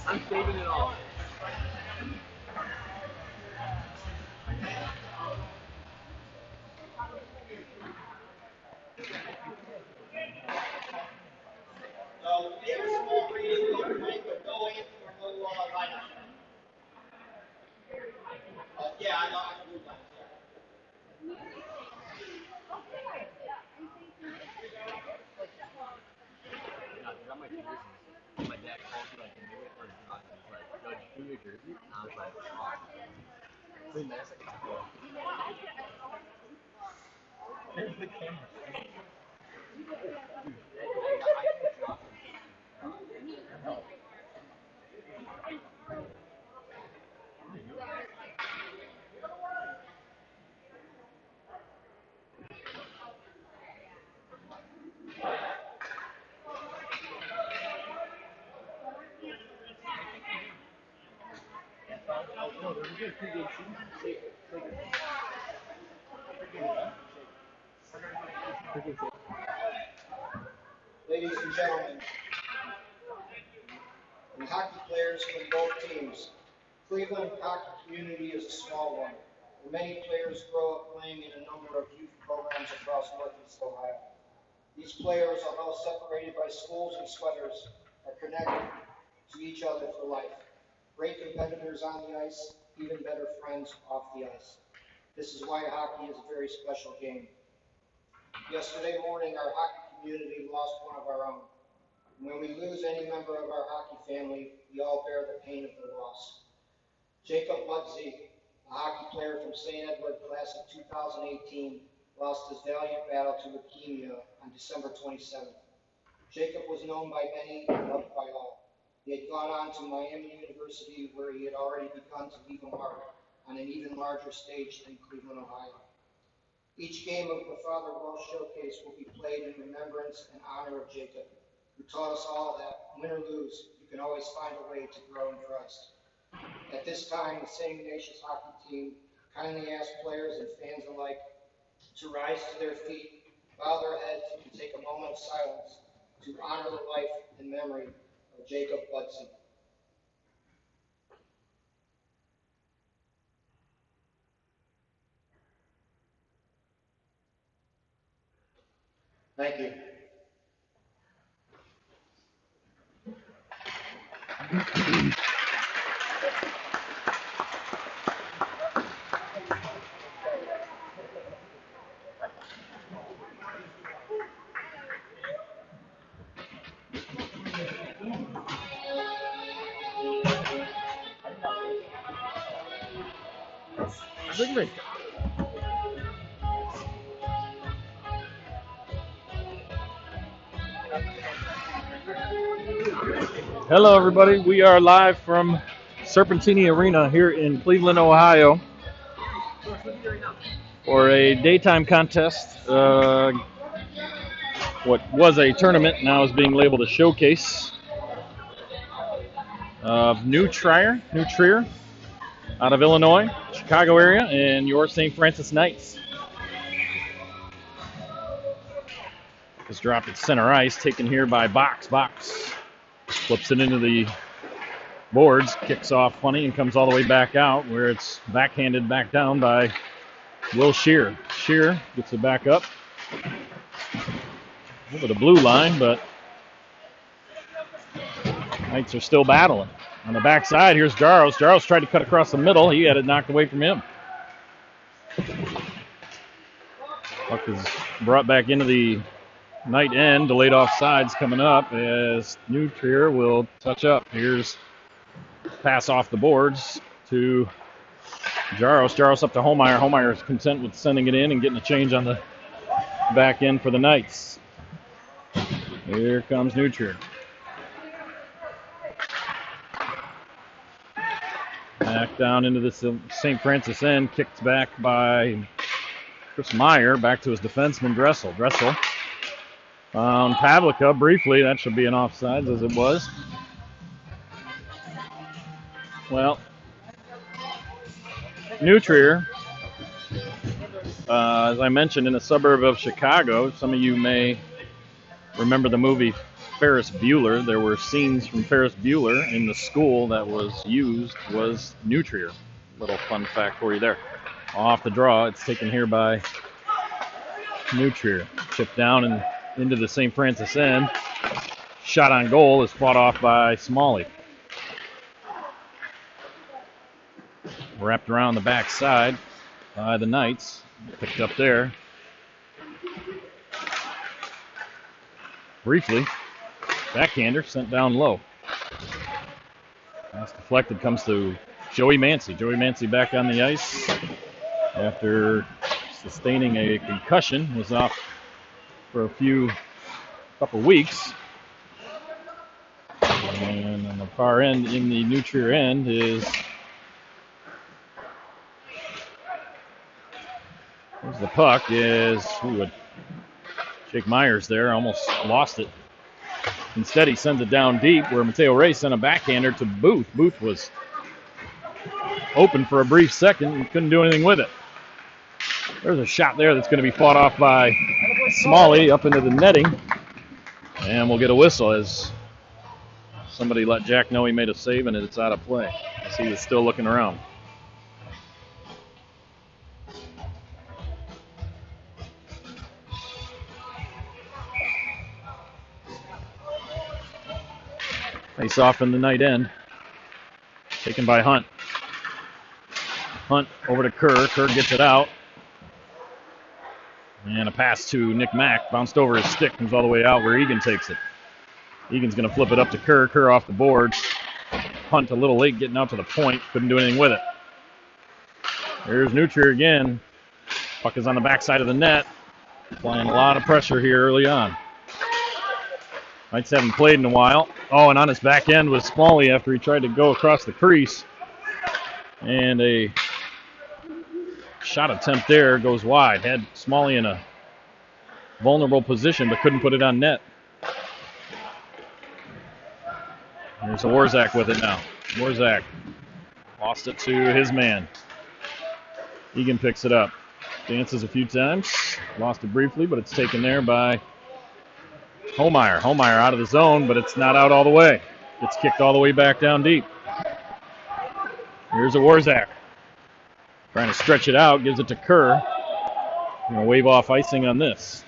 I'm saving it all. So, we have a small reading of the week, but go in for a little lineup. Yeah, I know I can do that. My dad called me like a minute or not. He's like, yo, did you do your jersey? And I was like, oh. Clean that. There's the camera. Ladies and gentlemen, and hockey players from both teams, Cleveland hockey community is a small one, where many players grow up playing in a number of youth programs across Northeast Ohio. These players, although separated by schools and sweaters, are connected to each other for life. Great competitors on the ice, even better friends off the ice. This is why hockey is a very special game. Yesterday morning, our hockey community lost one of our own. When we lose any member of our hockey family, we all bear the pain of the loss. Jacob Budsey, a hockey player from St. Edward class of 2018, lost his valiant battle to leukemia on December 27th. Jacob was known by many and loved by all. He had gone on to Miami University, where he had already begun to leave a mark on an even larger stage than Cleveland, Ohio. Each game of the Father Welsh Showcase will be played in remembrance and honor of Jacob, who taught us all that, win or lose, you can always find a way to grow in Christ. At this time, the St. Ignatius hockey team kindly asks players and fans alike to rise to their feet, bow their heads, and take a moment of silence to honor the life and memory of Jacob Budsey. Thank you. Hello, everybody. We are live from Serpentini Arena here in Cleveland, Ohio, for a daytime contest. What was a tournament now is being labeled a showcase of New Trier out of Illinois, Chicago area, and your St. Francis Knights. It's dropped at center ice, taken here by Box. Flips it into the boards, kicks off funny, and comes all the way back out, where it's backhanded back down by Will Shear. Shear gets it back up over the blue line, but Knights are still battling. On the backside, here's Jaros. Jaros tried to cut across the middle. He had it knocked away from him. Puck is brought back into the Knight end. Delayed offsides coming up as New Trier will touch up. Here's pass off the boards to Jaros. Jaros up to Homeyer. Homeyer is content with sending it in and getting a change on the back end for the Knights. Here comes New Trier. Back down into the St. Francis end. Kicked back by Chris Meyer. Back to his defenseman, Dressel. Dressel found Pavlica briefly. That should be an offsides, as it was. Well, New Trier, as I mentioned, in a suburb of Chicago. Some of you may remember the movie Ferris Bueller. There were scenes from Ferris Bueller in the school that was used was New Trier. Little fun fact for you there. Off the draw, it's taken here by New Trier. Chipped down and into the St. Francis end. Shot on goal is fought off by Smalley. Wrapped around the back side by the Knights. Picked up there. Briefly, backhander sent down low. Pass deflected, comes to Joey Mancy. Joey Mancy back on the ice after sustaining a concussion. Was off for a couple weeks. And on the far end, in the New Trier end, is there's the puck. Jake Myers there, almost lost it. Instead, he sends it down deep where Mateo Ray sent a backhander to Booth. Booth was open for a brief second and couldn't do anything with it. There's a shot there that's going to be fought off by Smalley up into the netting. And we'll get a whistle as somebody let Jack know he made a save and it's out of play as he was still looking around. Face off in the night end. Taken by Hunt. Hunt over to Kerr. Kerr gets it out. And a pass to Nick Mack. Bounced over his stick. Comes all the way out where Egan takes it. Egan's going to flip it up to Kerr. Kerr off the boards. Hunt a little late getting out to the point. Couldn't do anything with it. There's New Trier again. Puck is on the backside of the net. Applying a lot of pressure here early on. Knights haven't played in a while. Oh, and on his back end was Smalley after he tried to go across the crease. And a shot attempt there goes wide. Had Smalley in a vulnerable position but couldn't put it on net. There's a Warzak with it now. Warzak lost it to his man. Egan picks it up. Dances a few times. Lost it briefly, but it's taken there by Homeyer. Homeyer out of the zone, but it's not out all the way. Gets kicked all the way back down deep. Here's a Warzak. Trying to stretch it out, gives it to Kerr. Going to wave off icing on this.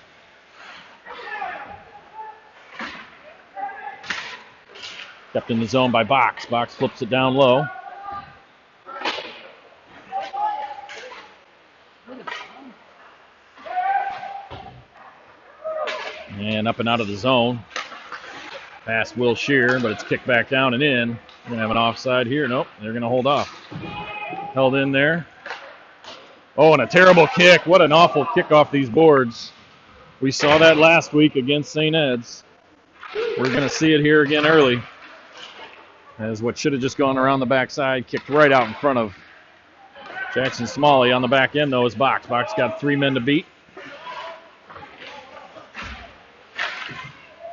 Kept in the zone by Box. Box flips it down low. And up and out of the zone. Past Will Shear, but it's kicked back down and in. We're going to have an offside here. Nope, they're going to hold off. Held in there. Oh, and a terrible kick. What an awful kick off these boards. We saw that last week against St. Ed's. We're going to see it here again early. As what should have just gone around the backside, kicked right out in front of Jackson Smalley. On the back end, though, is Box. Box got 3 men to beat.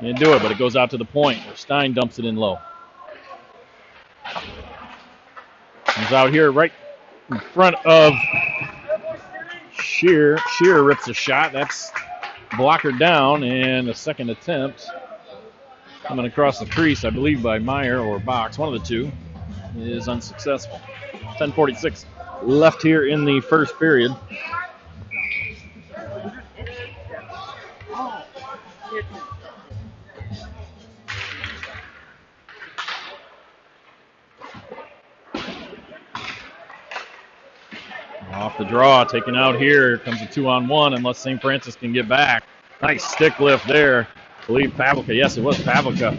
Didn't do it, but it goes out to the point where Stein dumps it in low. Comes out here right in front of Shear. Shear rips a shot. That's blocker down, and a second attempt coming across the crease, I believe by Meyer or Box. One of the two is unsuccessful. 10:46 left here in the first period. Off the draw, taken out here. Here comes a 2-on-1 unless St. Francis can get back. Nice stick lift there. I believe Pavlica, yes, it was Pavlica.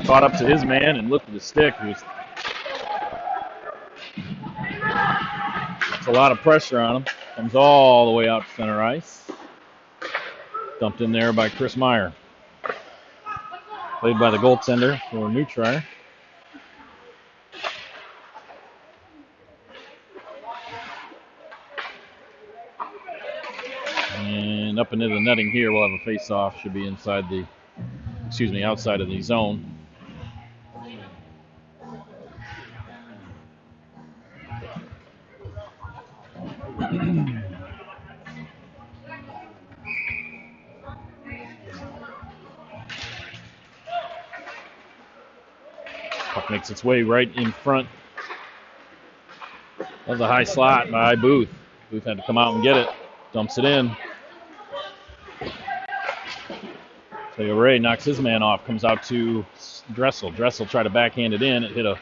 Caught up to his man and lifted the stick. It's a lot of pressure on him. Comes all the way out to center ice. Dumped in there by Chris Meyer. Played by the goaltender for New Trier. And up into the netting here, we'll have a face-off. Should be outside of the zone. Makes its way right in front of the high slot by Booth. Booth had to come out and get it. Dumps it in. Teo Ray knocks his man off. Comes out to Dressel. Dressel tried to backhand it in. It hit a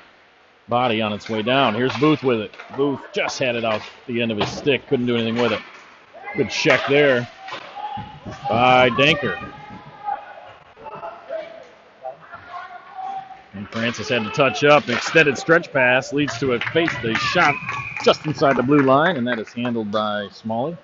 body on its way down. Here's Booth with it. Booth just had it out the end of his stick. Couldn't do anything with it. Good check there by Danker. And Francis had to touch up. An extended stretch pass leads to a shot just inside the blue line, and that is handled by Smalley.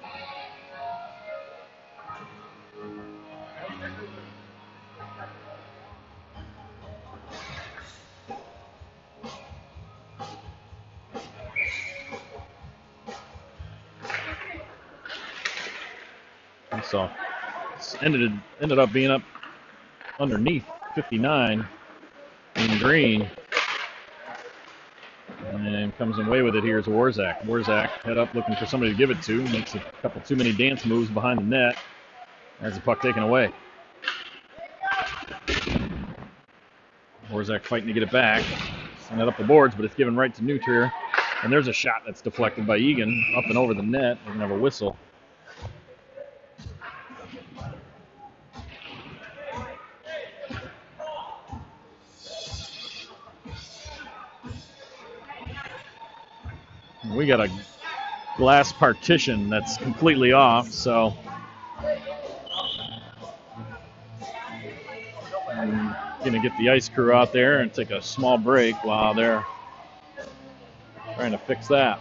So ended up being up underneath 59 in green. And comes away with it. Here's Warzak. Warzak head up looking for somebody to give it to. Makes a couple too many dance moves behind the net. Has the puck taken away. Warzak fighting to get it back. Send it up the boards, but it's given right to Nutrier. And there's a shot that's deflected by Egan up and over the net. We're going to have a whistle. We got a glass partition that's completely off, so I'm going to get the ice crew out there and take a small break while they're trying to fix that.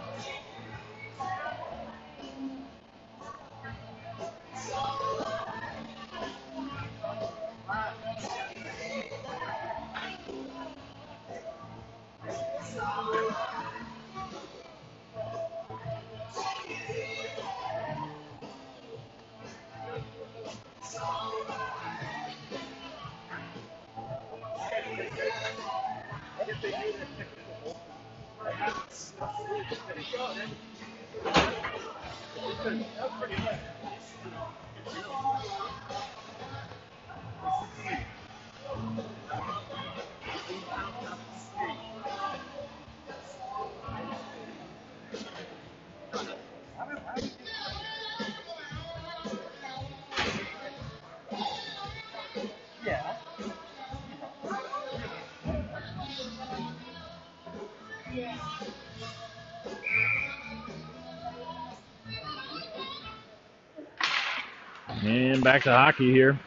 And back to hockey here.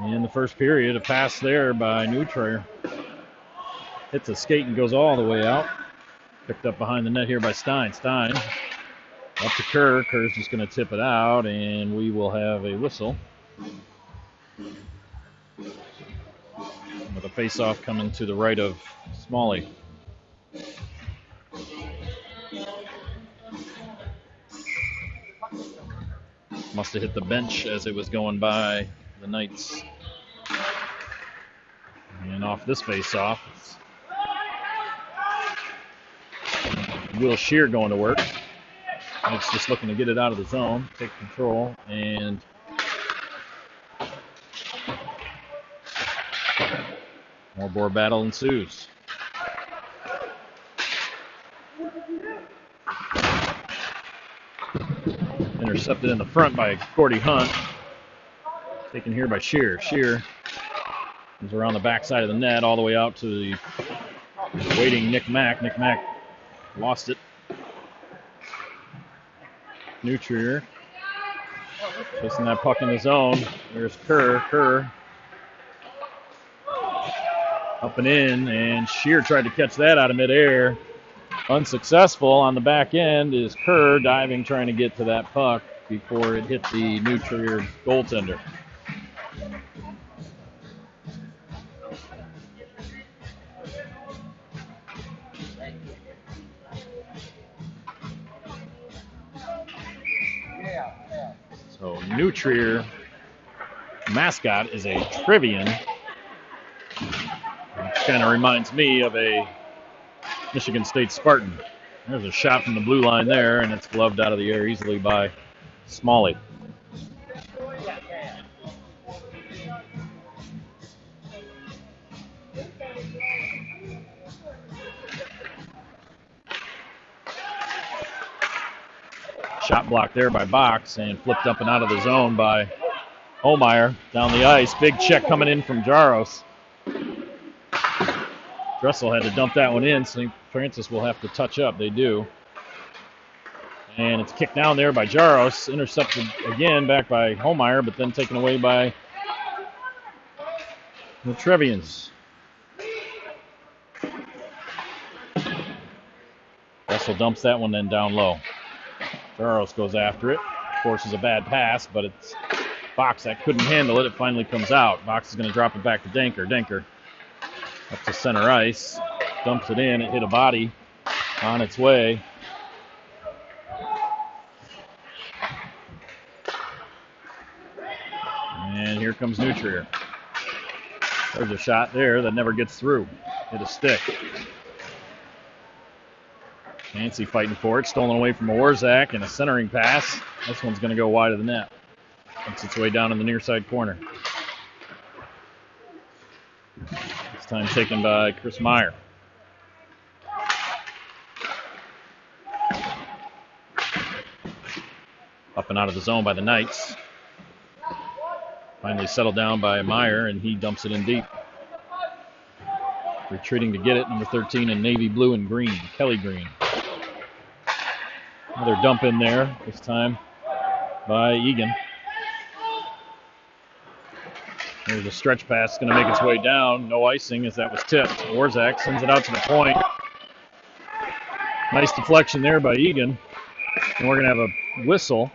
In the first period, a pass there by Nutrier. Hits a skate and goes all the way out. Picked up behind the net here by Stein. Stein up to Kerr. Kerr's just going to tip it out, and we will have a whistle. With a face-off coming to the right of Smalley. Must have hit the bench as it was going by the Knights. And off this face-off, Will Shear going to work. It's just looking to get it out of the zone, take control, and more board battle ensues. Intercepted in the front by Gordy Hunt. Taken here by Shear. Shear is around the backside of the net all the way out to the waiting Nick Mack. Nick Mack lost it. Nutrier chasing that puck in the zone. There's Kerr. Kerr up and in, and Shear tried to catch that out of midair. Unsuccessful. On the back end is Kerr diving, trying to get to that puck before it hit the Nutrier goaltender. So Nutrier mascot is a Trivian, which kind of reminds me of a Michigan State Spartan. There's a shot from the blue line there, and it's gloved out of the air easily by Smalley. Shot blocked there by Box and flipped up and out of the zone by Holmeyer down the ice. Big check coming in from Jaros. Dressel had to dump that one in. St. Francis will have to touch up. They do. And it's kicked down there by Jaros. Intercepted again back by Holmeyer, but then taken away by the Trevians. Dressel dumps that one then down low. Jaros goes after it. Forces a bad pass, but it's Box that couldn't handle it. It finally comes out. Box is going to drop it back to Denker. Denker up to center ice. Dumps it in. It hit a body on its way. And here comes Nutrier. There's a shot there that never gets through. Hit a stick. Nancy fighting for it. Stolen away from Warzak and a centering pass. This one's going to go wide of the net. Gets its way down in the near side corner. This time taken by Chris Meyer. Up and out of the zone by the Knights. Finally settled down by Meyer, and he dumps it in deep. Retreating to get it, number 13 in navy blue and green, Kelly Green. Another dump in there, this time by Egan. There's a stretch pass going to make its way down. No icing as that was tipped. Warzak sends it out to the point. Nice deflection there by Egan. And we're going to have a whistle.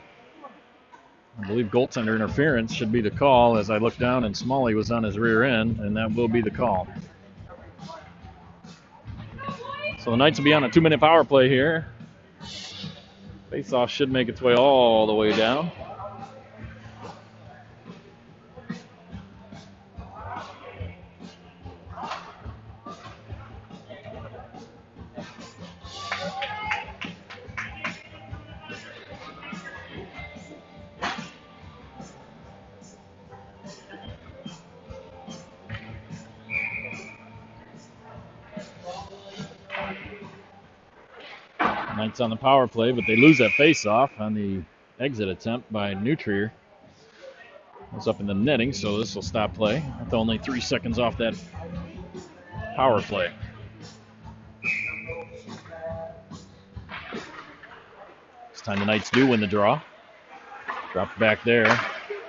I believe goaltender interference should be the call as I look down and Smalley was on his rear end, and that will be the call. So the Knights will be on a 2-minute power play here. Face-off should make its way all the way down. Knights on the power play, but they lose that face-off on the exit attempt by Nutrier. It was up in the netting, so this will stop play. With only 3 seconds off that power play. This time the Knights do win the draw. Dropped back there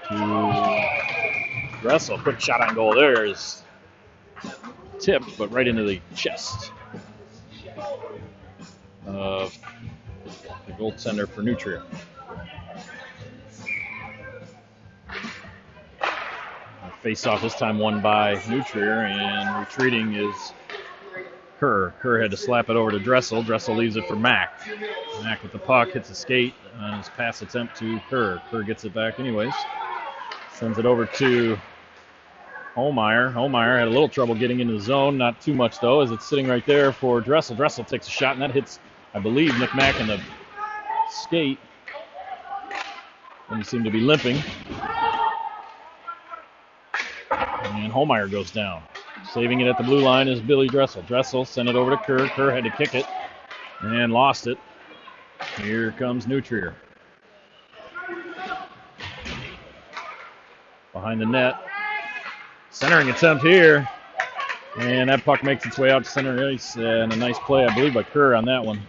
to Dressel. Quick shot on goal there is tipped, but right into the chest of the goaltender for Nutrier. Face-off this time won by Nutrier, and retreating is Kerr. Kerr had to slap it over to Dressel. Dressel leaves it for Mack. Mack with the puck, hits a skate on his pass attempt to Kerr. Kerr gets it back anyways. Sends it over to Holmeyer. Holmeyer had a little trouble getting into the zone, not too much though, as it's sitting right there for Dressel. Dressel takes a shot, and that hits, I believe, Nick Mack in the skate. And he seemed to be limping. And Holmeyer goes down. Saving it at the blue line is Billy Dressel. Dressel sent it over to Kerr. Kerr had to kick it and lost it. Here comes Nutrier. Behind the net. Centering attempt here. And that puck makes its way out to center ice. And a nice play, I believe, by Kerr on that one.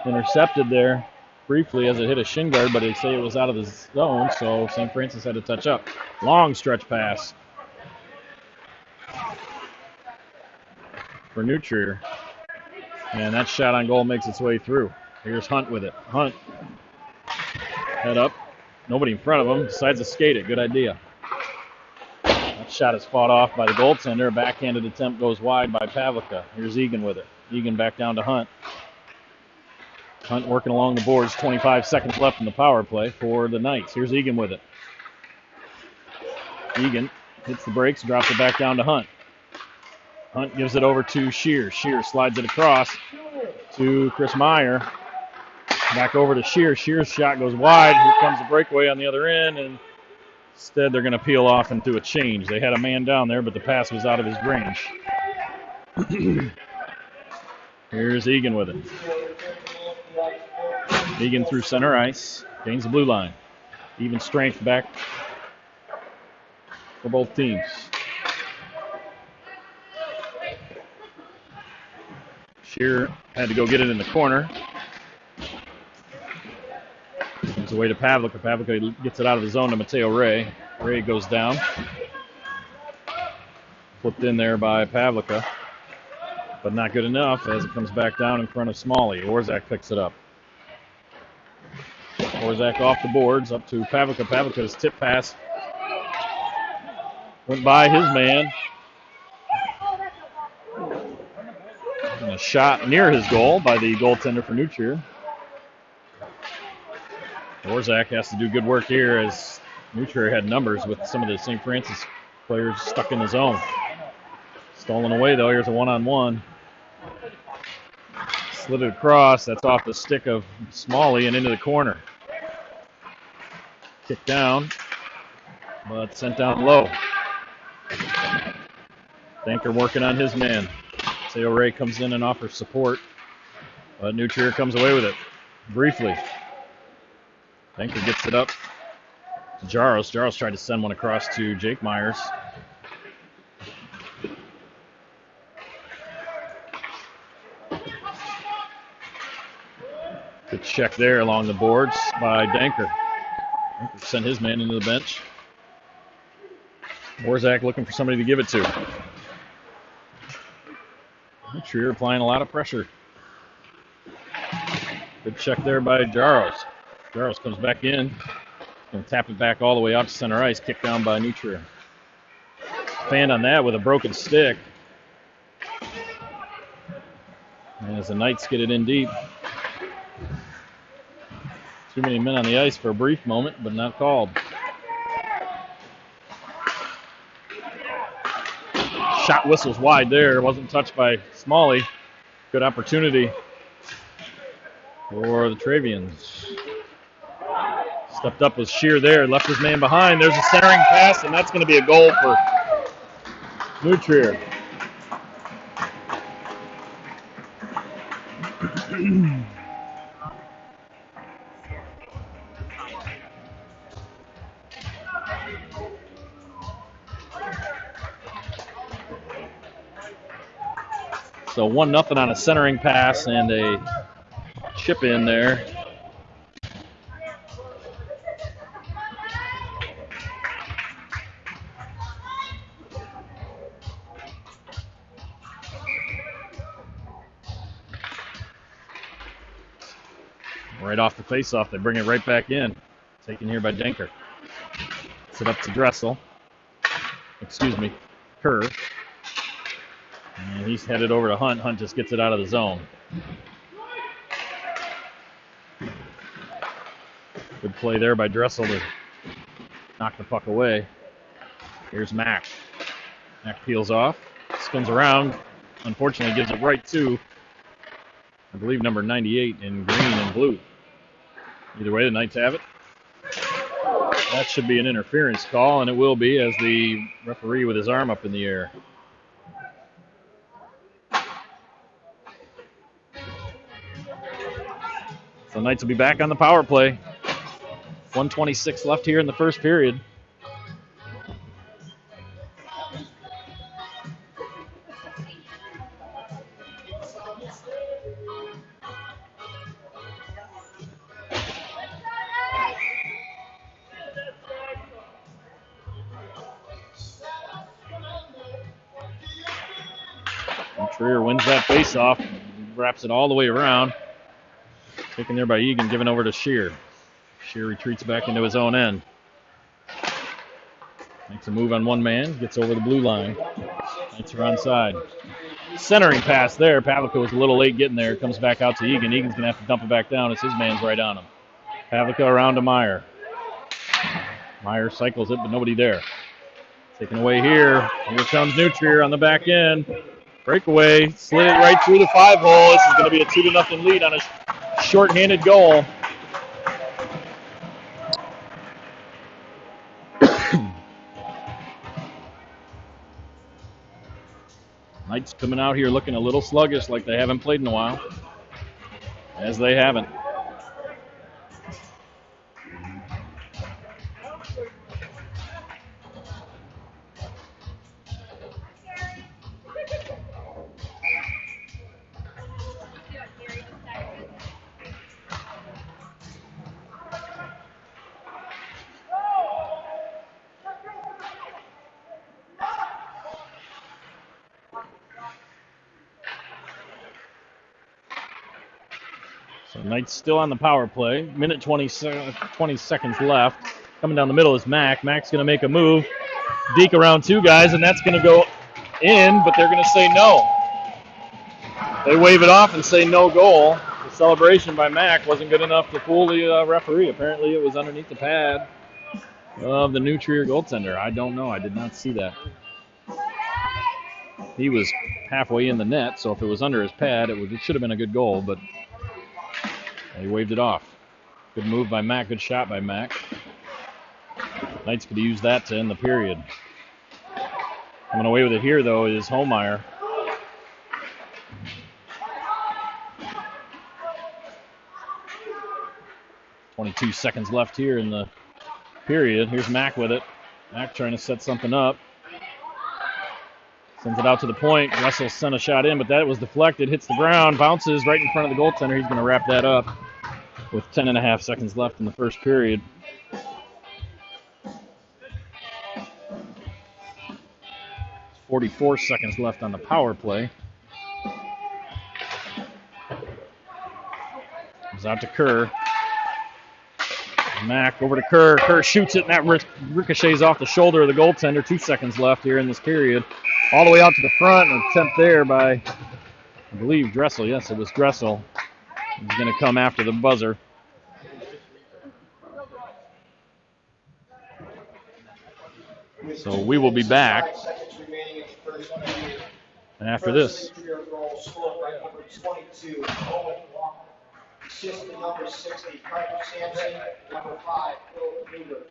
Intercepted there briefly as it hit a shin guard, but they say it was out of the zone, so St. Francis had to touch up. Long stretch pass for Nutrier. And that shot on goal makes its way through. Here's Hunt with it. Hunt. Head up. Nobody in front of him. Decides to skate it. Good idea. That shot is fought off by the goaltender. Backhanded attempt goes wide by Pavlica. Here's Egan with it. Egan back down to Hunt. Hunt working along the boards. 25 seconds left in the power play for the Knights. Here's Egan with it. Egan hits the brakes, drops it back down to Hunt. Hunt gives it over to Shear. Shear slides it across to Chris Meyer. Back over to Shear. Shear's shot goes wide. Here comes the breakaway on the other end, and instead they're going to peel off and do a change. They had a man down there, but the pass was out of his range. Here's Egan with it. Egan through center ice. Gains the blue line. Even strength back for both teams. Shear had to go get it in the corner. Comes away to Pavlica. Pavlica gets it out of the zone to Mateo Ray. Ray goes down. Flipped in there by Pavlica. But not good enough as it comes back down in front of Smalley. Orzak picks it up. Orzak off the boards up to Pavlica. Pavlica's tip pass went by his man. And a shot near his goal by the goaltender for New Trier. Orzak has to do good work here as New Trier had numbers with some of the St. Francis players stuck in the zone. Stolen away though. Here's a one-on-one. Slid it across. That's off the stick of Smalley and into the corner. Kicked down, but sent down low. Danker working on his man. Mateo Ray comes in and offers support, but New Trier comes away with it briefly. Danker gets it up to Jaros. Jaros tried to send one across to Jake Myers. Good check there along the boards by Danker. Danker sent his man into the bench. Orzak looking for somebody to give it to. Trier applying a lot of pressure. Good check there by Jaros. Jaros comes back in. Going to tap it back all the way out to center ice. Kicked down by New Trier. Fanned on that with a broken stick. And as the Knights get it in deep. Too many men on the ice for a brief moment, but not called. Shot whistles wide there. Wasn't touched by Smalley. Good opportunity for the Travians. Stepped up with Shear there. Left his man behind. There's a centering pass, and that's going to be a goal for New Trier. So 1-0 on a centering pass and a chip in there. Right off the faceoff, they bring it right back in. Taken here by Danker. Set up to Dressel. Kerr. And he's headed over to Hunt. Hunt just gets it out of the zone. Good play there by Dressel to knock the puck away. Here's Mack. Mack peels off. Spins around. Unfortunately gives it right to, I believe, number 98 in green and blue. Either way, the Knights have it. That should be an interference call, and it will be as the referee with his arm up in the air. So Knights will be back on the power play. 1:26 left here in the first period. And Trier wins that faceoff, wraps it all the way around. Taken there by Egan, given over to Shear. Shear retreats back into his own end. Makes a move on one man, gets over the blue line. Knights are onside. Centering pass there. Pavlica was a little late getting there. Comes back out to Egan. Egan's going to have to dump it back down as his man's right on him. Pavlica around to Meyer. Meyer cycles it, but nobody there. Taken away here. Here comes New Trier on the back end. Breakaway. Slid it right through the 5-hole. This is going to be a 2-0 lead on a short-handed goal. Knights coming out here looking a little sluggish, like they haven't played in a while. As they haven't. So Knights still on the power play. Minute 20 seconds left. Coming down the middle is Mack. Mack's going to make a move. Deke around two guys, and that's going to go in, but they're going to say no. They wave it off and say no goal. The celebration by Mack wasn't good enough to fool the referee. Apparently it was underneath the pad of the New Trier goaltender. I don't know. I did not see that. He was halfway in the net, so if it was under his pad, it should have been a good goal, but he waved it off. Good move by Mack. Good shot by Mack. Knights could use that to end the period. Coming away with it here, though, is Holmeyer. .22 seconds left here in the period. Here's Mack with it. Mack trying to set something up. Sends it out to the point. Russell sent a shot in, but that was deflected. Hits the ground, bounces right in front of the goaltender. He's going to wrap that up with 10.5 seconds left in the first period. It's 44 seconds left on the power play. Comes out to Kerr. Mack over to Kerr. Kerr shoots it, and that ricochets off the shoulder of the goaltender. 2 seconds left here in this period. All the way out to the front. An attempt there by, I believe, Dressel. Yes, it was Dressel. He's going to come after the buzzer. So we will be back after this. Assistant number 60, Carter Sampson. Number 5, Phil Newberg.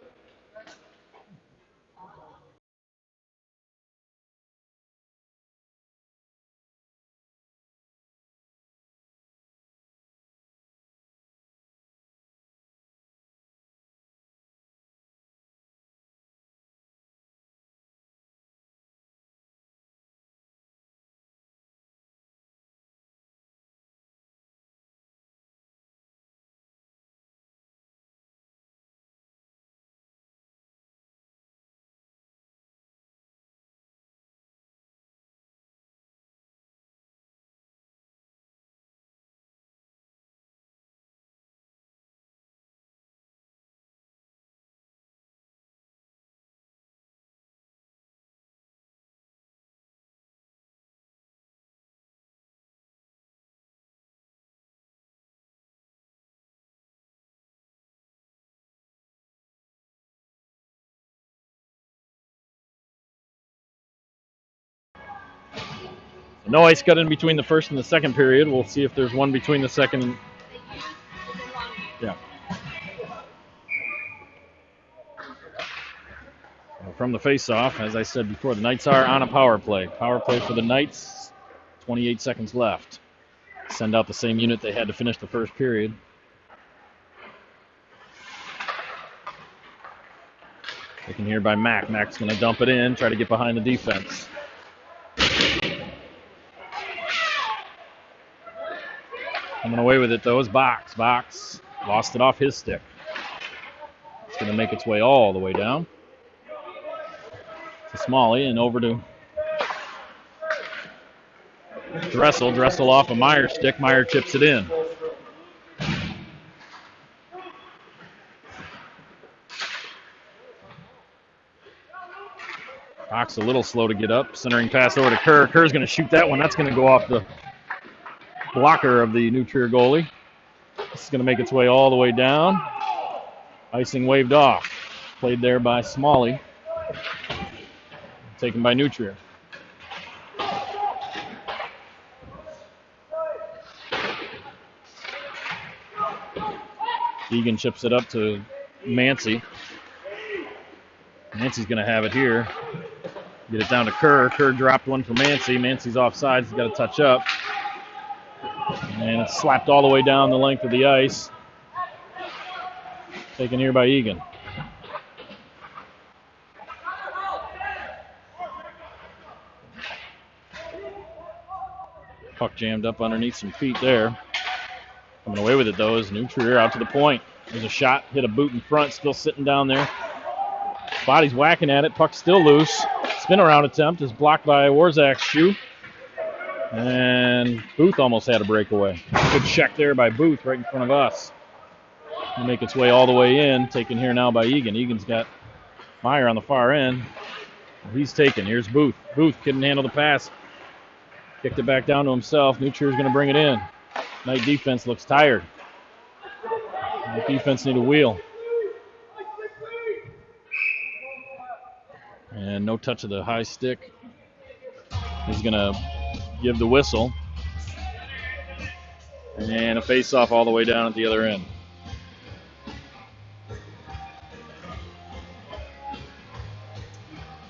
No ice cut in between the first and the second period. We'll see if there's one between the second and... Yeah. From the face-off, as I said before, the Knights are on a power play. Power play for the Knights, 28 seconds left. Send out the same unit they had to finish the first period. Taken here by Mack. Mack's going to dump it in, try to get behind the defense. Coming away with it, though, is Box. Box lost it off his stick. It's going to make its way all the way down to Smalley and over to Dressel. Dressel off of Meyer's stick. Meyer chips it in. Box a little slow to get up. Centering pass over to Kerr. Kerr's going to shoot that one. That's going to go off the blocker of the New Trier goalie. This is going to make its way all the way down. Icing waved off. Played there by Smalley. Taken by New Trier. Egan chips it up to Mancy. Mancy's going to have it here. Get it down to Kerr. Kerr dropped one for Mancy. Mancy's offside. He's got to touch up. And it's slapped all the way down the length of the ice. Taken here by Egan. Puck jammed up underneath some feet there. Coming away with it, though, is New Trier out to the point. There's a shot, hit a boot in front, still sitting down there. Body's whacking at it, puck's still loose. Spin around attempt is blocked by Warzak's shoe. And Booth almost had a breakaway. Good check there by Booth right in front of us. It'll make its way all the way in. Taken here now by Egan. Egan's got Meyer on the far end. He's taken. Here's Booth. Booth couldn't handle the pass. Kicked it back down to himself. New Trier's going to bring it in. Knight defense looks tired. Knight defense need a wheel. And no touch of the high stick. He's going to give the whistle. And a face-off all the way down at the other end.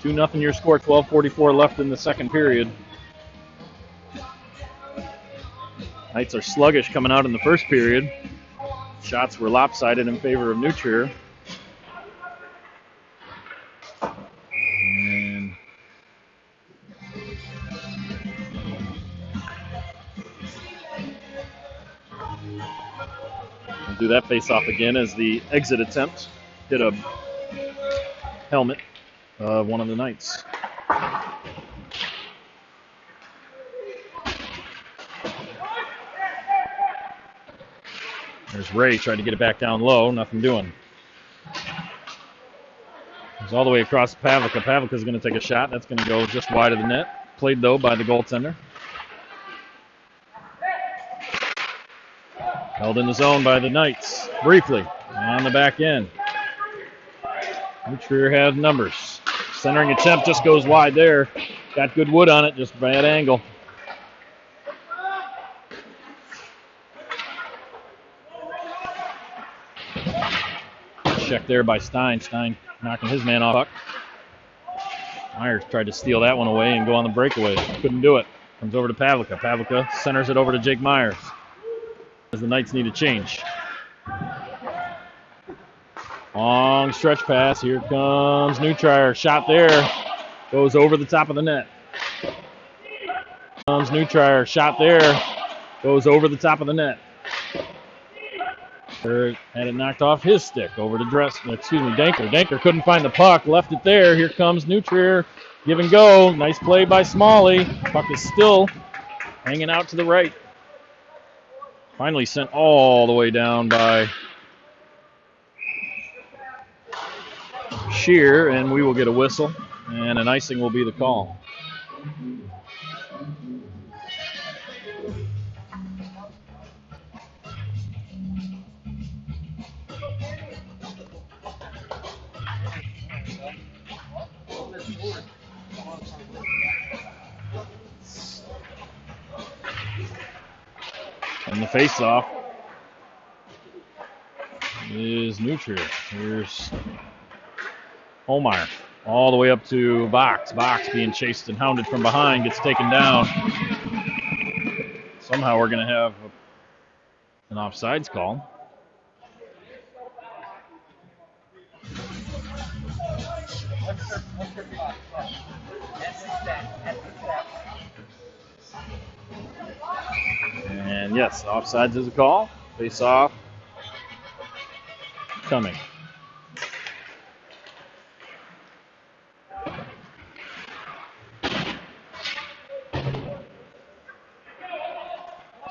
Two 2-0 your score, 12:44 left in the second period. Knights are sluggish coming out in the first period. Shots were lopsided in favor of New Trier. And we'll do that face-off again as the exit attempt hit a helmet of one of the Knights. There's Ray trying to get it back down low. Nothing doing. It's all the way across Pavlica. Pavlica's going to take a shot. That's going to go just wide of the net. Played, though, by the goaltender. Held in the zone by the Knights. Briefly. On the back end. New Trier has numbers. Centering attempt just goes wide there. Got good wood on it, just bad angle. Check there by Stein. Stein knocking his man off. Myers tried to steal that one away and go on the breakaway. Couldn't do it. Comes over to Pavlica. Pavlica centers it over to Jake Myers. As the Knights need a change. Long stretch pass. Here comes New Trier. Shot there. Goes over the top of the net. Comes New Trier. Shot there. Goes over the top of the net. Had it knocked off his stick over to Danker. Danker couldn't find the puck. Left it there. Here comes New Trier. Give and go. Nice play by Smalley. Puck is still hanging out to the right. Finally sent all the way down by Shear, and we will get a whistle, and an icing will be the call. And the face-off is New Trier. Here's Holmeyer all the way up to Box. Box being chased and hounded from behind, gets taken down. Somehow we're going to have an offsides call. And yes, offsides is a call. Face off. Coming.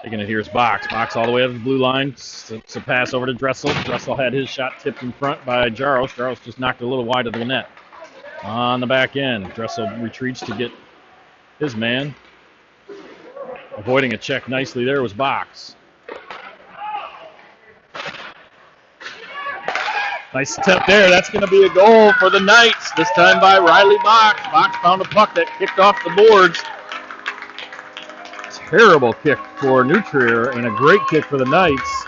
Taking it here is Box. Box all the way up to the blue line. It's a pass over to Dressel. Dressel had his shot tipped in front by Jaros. Jaros just knocked it a little wide of the net. On the back end, Dressel retreats to get his man. Avoiding a check nicely there was Box. Nice attempt there. That's going to be a goal for the Knights, this time by Riley Box. Box found a puck that kicked off the boards. Terrible kick for New Trier and a great kick for the Knights.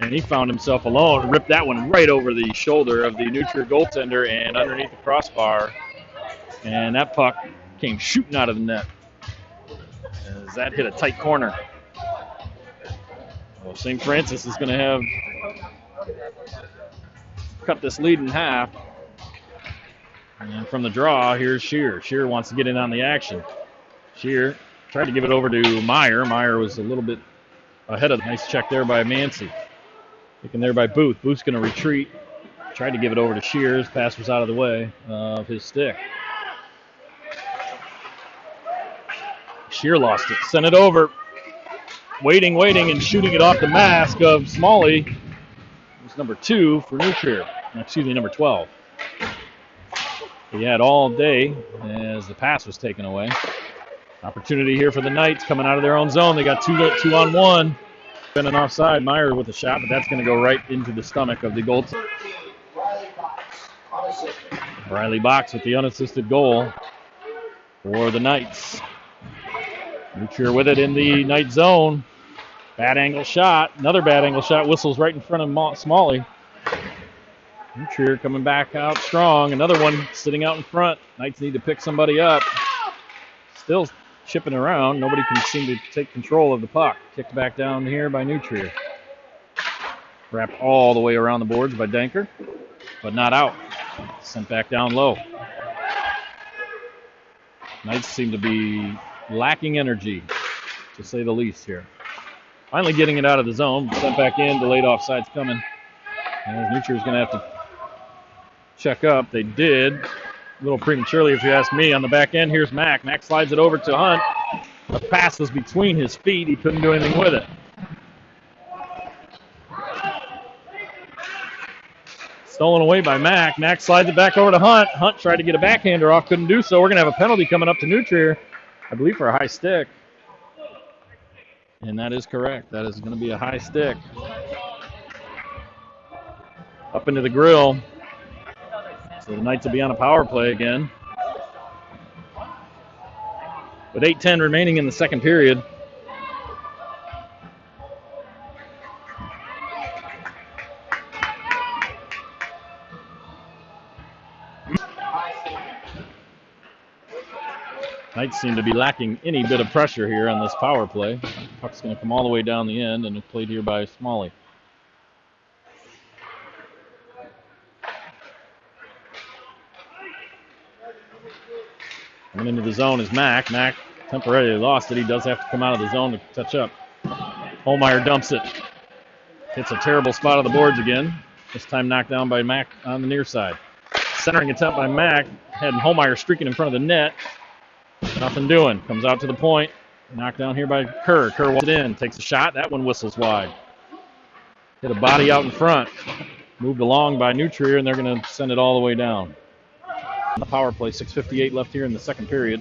And he found himself alone, ripped that one right over the shoulder of the New Trier goaltender and underneath the crossbar. And that puck came shooting out of the net as that hit a tight corner. Well, St. Francis is going to have cut this lead in half. And from the draw, here's Shear. Shear wants to get in on the action. Shear tried to give it over to Meyer. Meyer was a little bit ahead of the nice check there by Mancy. Taken there by Booth. Booth's going to retreat. Tried to give it over to Shear. His pass was out of the way of his stick. Shear lost it. Sent it over. Waiting, and shooting it off the mask of Smalley. It's number 2 for New Trier. Excuse me, number 12. He had all day as the pass was taken away. Opportunity here for the Knights coming out of their own zone. They got 2-on-1. Been an offside. Meyer with a shot, but that's going to go right into the stomach of the goaltender. Riley Box with the unassisted goal for the Knights. New Trier with it in the Knight zone. Bad angle shot. Another bad angle shot. Whistles right in front of Smalley. New Trier coming back out strong. Another one sitting out in front. Knights need to pick somebody up. Still chipping around. Nobody can seem to take control of the puck. Kicked back down here by New Trier. Wrapped all the way around the boards by Danker, but not out. Sent back down low. Knights seem to be lacking energy, to say the least here. Finally getting it out of the zone. Sent back in. Delayed offside's coming. And New Trier's going to have to check up. They did. A little prematurely, if you ask me. On the back end, here's Mack. Mack slides it over to Hunt. The pass was between his feet. He couldn't do anything with it. Stolen away by Mack. Mack slides it back over to Hunt. Hunt tried to get a backhander off, couldn't do so. We're going to have a penalty coming up to New Trier, I believe, for a high stick. And that is correct. That is going to be a high stick. Up into the grill. So the Knights will be on a power play again. With 8:10 remaining in the second period. Knights seem to be lacking any bit of pressure here on this power play. Puck's going to come all the way down the end, and it's played here by Smalley. Coming into the zone is Mack. Mack temporarily lost it. He does have to come out of the zone to touch up. Holmeyer dumps it. Hits a terrible spot on the boards again. This time knocked down by Mack on the near side. Centering attempt by Mack. Had Holmeyer streaking in front of the net. Nothing doing. Comes out to the point. Knocked down here by Kerr. Kerr walks it in. Takes a shot. That one whistles wide. Hit a body out in front. Moved along by New Trier, and they're going to send it all the way down. On the power play, 6:58 left here in the second period.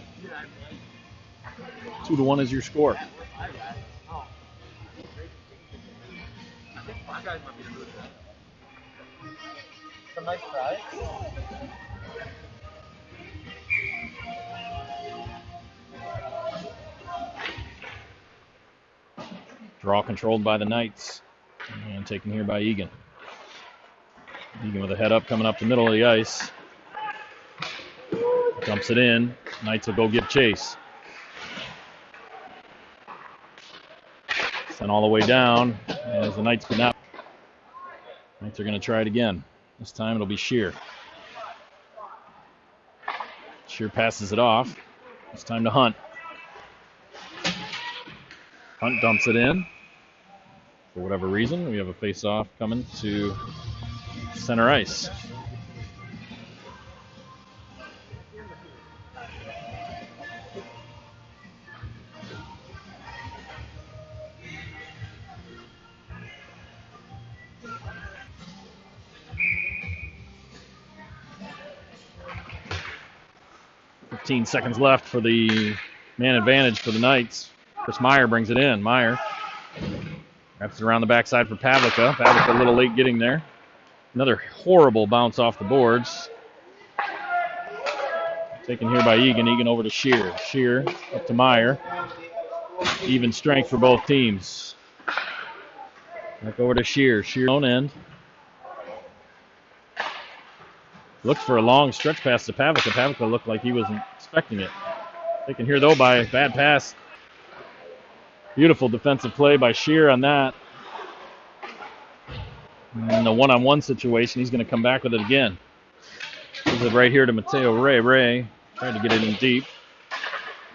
2-1 is your score. Some nice fries. Draw controlled by the Knights. And taken here by Egan. Egan with a head up, coming up the middle of the ice. Dumps it in. Knights will go give chase. Sent all the way down as the Knights could not. Knights are going to try it again. This time it'll be Shear. Shear passes it off. It's time to Hunt. Hunt dumps it in. For whatever reason, we have a face-off coming to center ice. Seconds left for the man advantage for the Knights. Chris Meyer brings it in. Meyer wraps it around the backside for Pavlica. Pavlica a little late getting there. Another horrible bounce off the boards. Taken here by Egan. Egan over to Shear. Shear up to Meyer. Even strength for both teams. Back over to Shear. Shear on end. Looked for a long stretch pass to Pavlica. Pavlica looked like he wasn't expecting it. Taken here, though, by a bad pass. Beautiful defensive play by Shear on that. And the one-on-one situation, he's going to come back with it again. Gives it right here to Mateo Ray. Ray tried to get it in deep.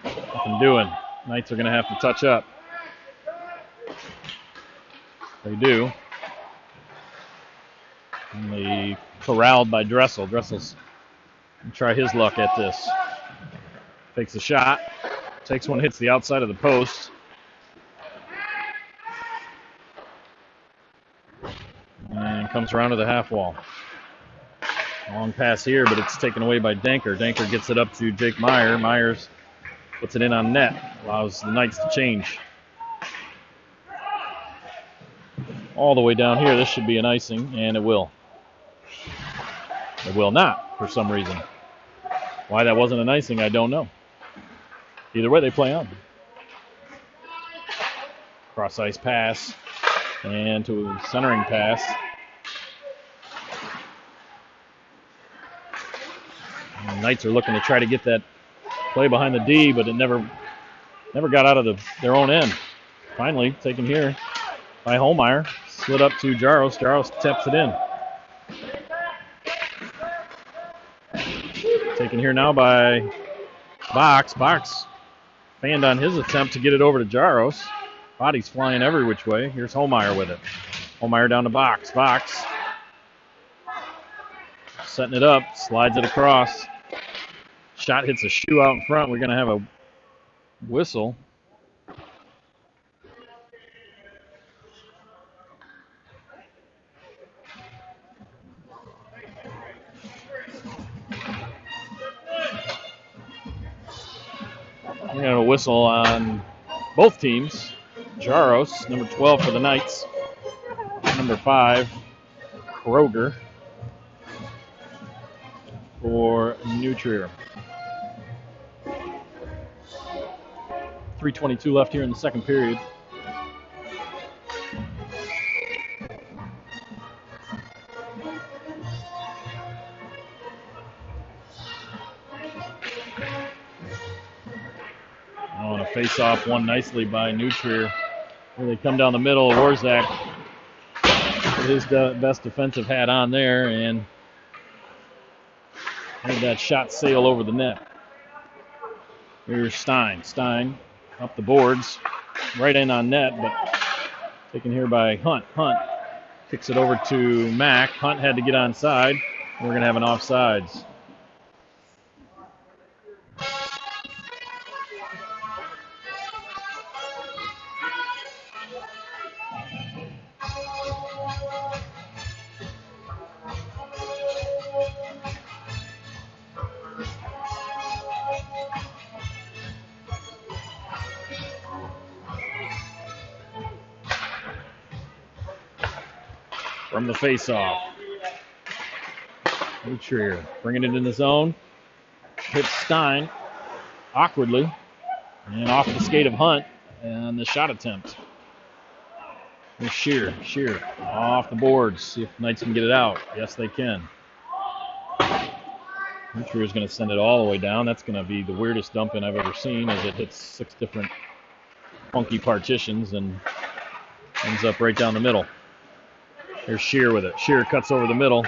Nothing doing. Knights are going to have to touch up. They do. And they corralled by Dressel. Dressel's going to try his luck at this. Takes a shot. takes one, hits the outside of the post. And comes around to the half wall. Long pass here, but it's taken away by Danker. Danker gets it up to Jake Meyer. Myers puts it in on net. Allows the Knights to change. All the way down here, this should be an icing, and it will. It will not, for some reason. Why that wasn't an icing, I don't know. Either way, they play on. Cross ice pass, and to a centering pass. And the Knights are looking to try to get that play behind the D, but it never got out of their own end. Finally, taken here by Holmeyer. Slid up to Jaros. Jaros taps it in. Taken here now by Box. Box fanned on his attempt to get it over to Jaros. Body's flying every which way. Here's Holmeyer with it. Holmeyer down to Box. Box setting it up. Slides it across. Shot hits a shoe out in front. We're going to have a whistle. We're going to have a whistle on both teams. Jaros, number 12 for the Knights. Number 5, Kroger for New Trier. 3:22 left here in the second period. Oh, and a face-off won nicely by New Trier. Here they come down the middle. Warzak with his best defensive hat on there and had that shot sail over the net. Here's Stein. Stein up the boards, right in on net, but taken here by Hunt. Hunt kicks it over to Mack. Hunt had to get onside. We're going to have an offsides. From the face-off. New Trier bringing it in the zone. Hits Stein awkwardly. And off the skate of Hunt and the shot attempt. Here's Shear. Shear off the boards. See if the Knights can get it out. Yes, they can. New Trier is going to send it all the way down. That's going to be the weirdest dump-in I've ever seen as it hits 6 different funky partitions and ends up right down the middle. Here's Shear with it. Shear cuts over the middle.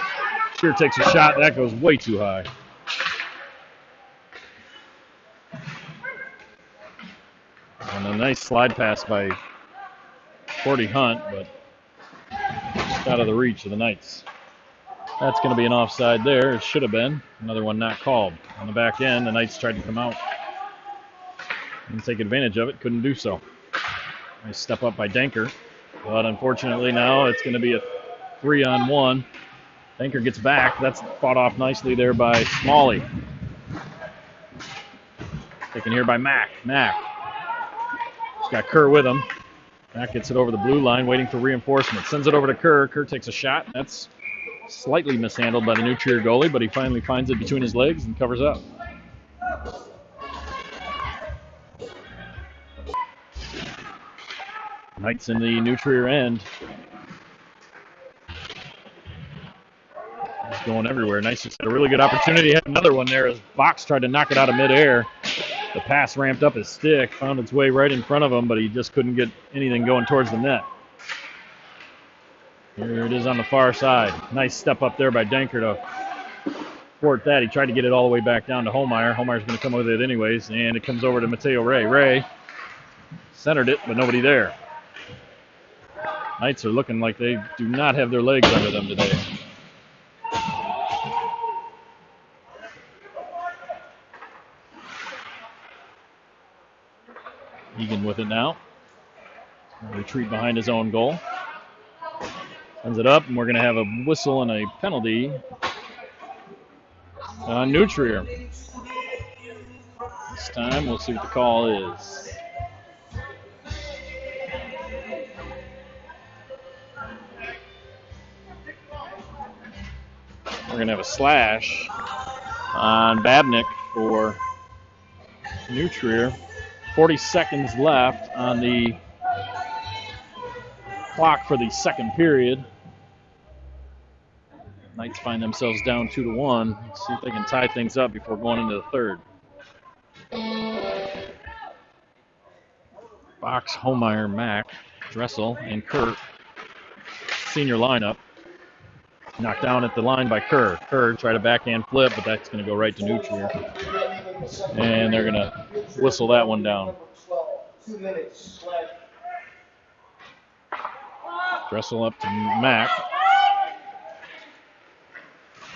Shear takes a shot. That goes way too high. And a nice slide pass by Cordy Hunt, but just out of the reach of the Knights. That's going to be an offside there. It should have been. Another one not called. On the back end, the Knights tried to come out and take advantage of it. Couldn't do so. Nice step up by Danker. But unfortunately now it's going to be a 3-on-1. Danker gets back. That's fought off nicely there by Smalley. Taken here by Mack. Mack. He's got Kerr with him. Mack gets it over the blue line, waiting for reinforcement. Sends it over to Kerr. Kerr takes a shot. That's slightly mishandled by the New Trier goalie, but he finally finds it between his legs and covers up. Knights in the New Trier end. He's going everywhere. Nice, just had a really good opportunity. Had another one there as Box tried to knock it out of midair. The pass ramped up his stick, found its way right in front of him, but he just couldn't get anything going towards the net. Here it is on the far side. Nice step up there by Danker to thwart that. He tried to get it all the way back down to Holmeyer. Holmeyer's going to come with it anyways, and it comes over to Mateo Ray. Ray centered it, but nobody there. Knights are looking like they do not have their legs under them today. with it now. Retreat behind his own goal. Sends it up, and we're going to have a whistle and a penalty on New Trier. This time, we'll see what the call is. We're going to have a slash on Babnick for New Trier. 40 seconds left on the clock for the second period. Knights find themselves down 2-1. Let's see if they can tie things up before going into the third. Box, Homeyer, Mack, Dressel, and Kerr. Senior lineup. Knocked down at the line by Kerr. Kerr tried a backhand flip, but that's going to go right to New Trier. And they're going to whistle that one down. 2 minutes. Dressel up to Mack.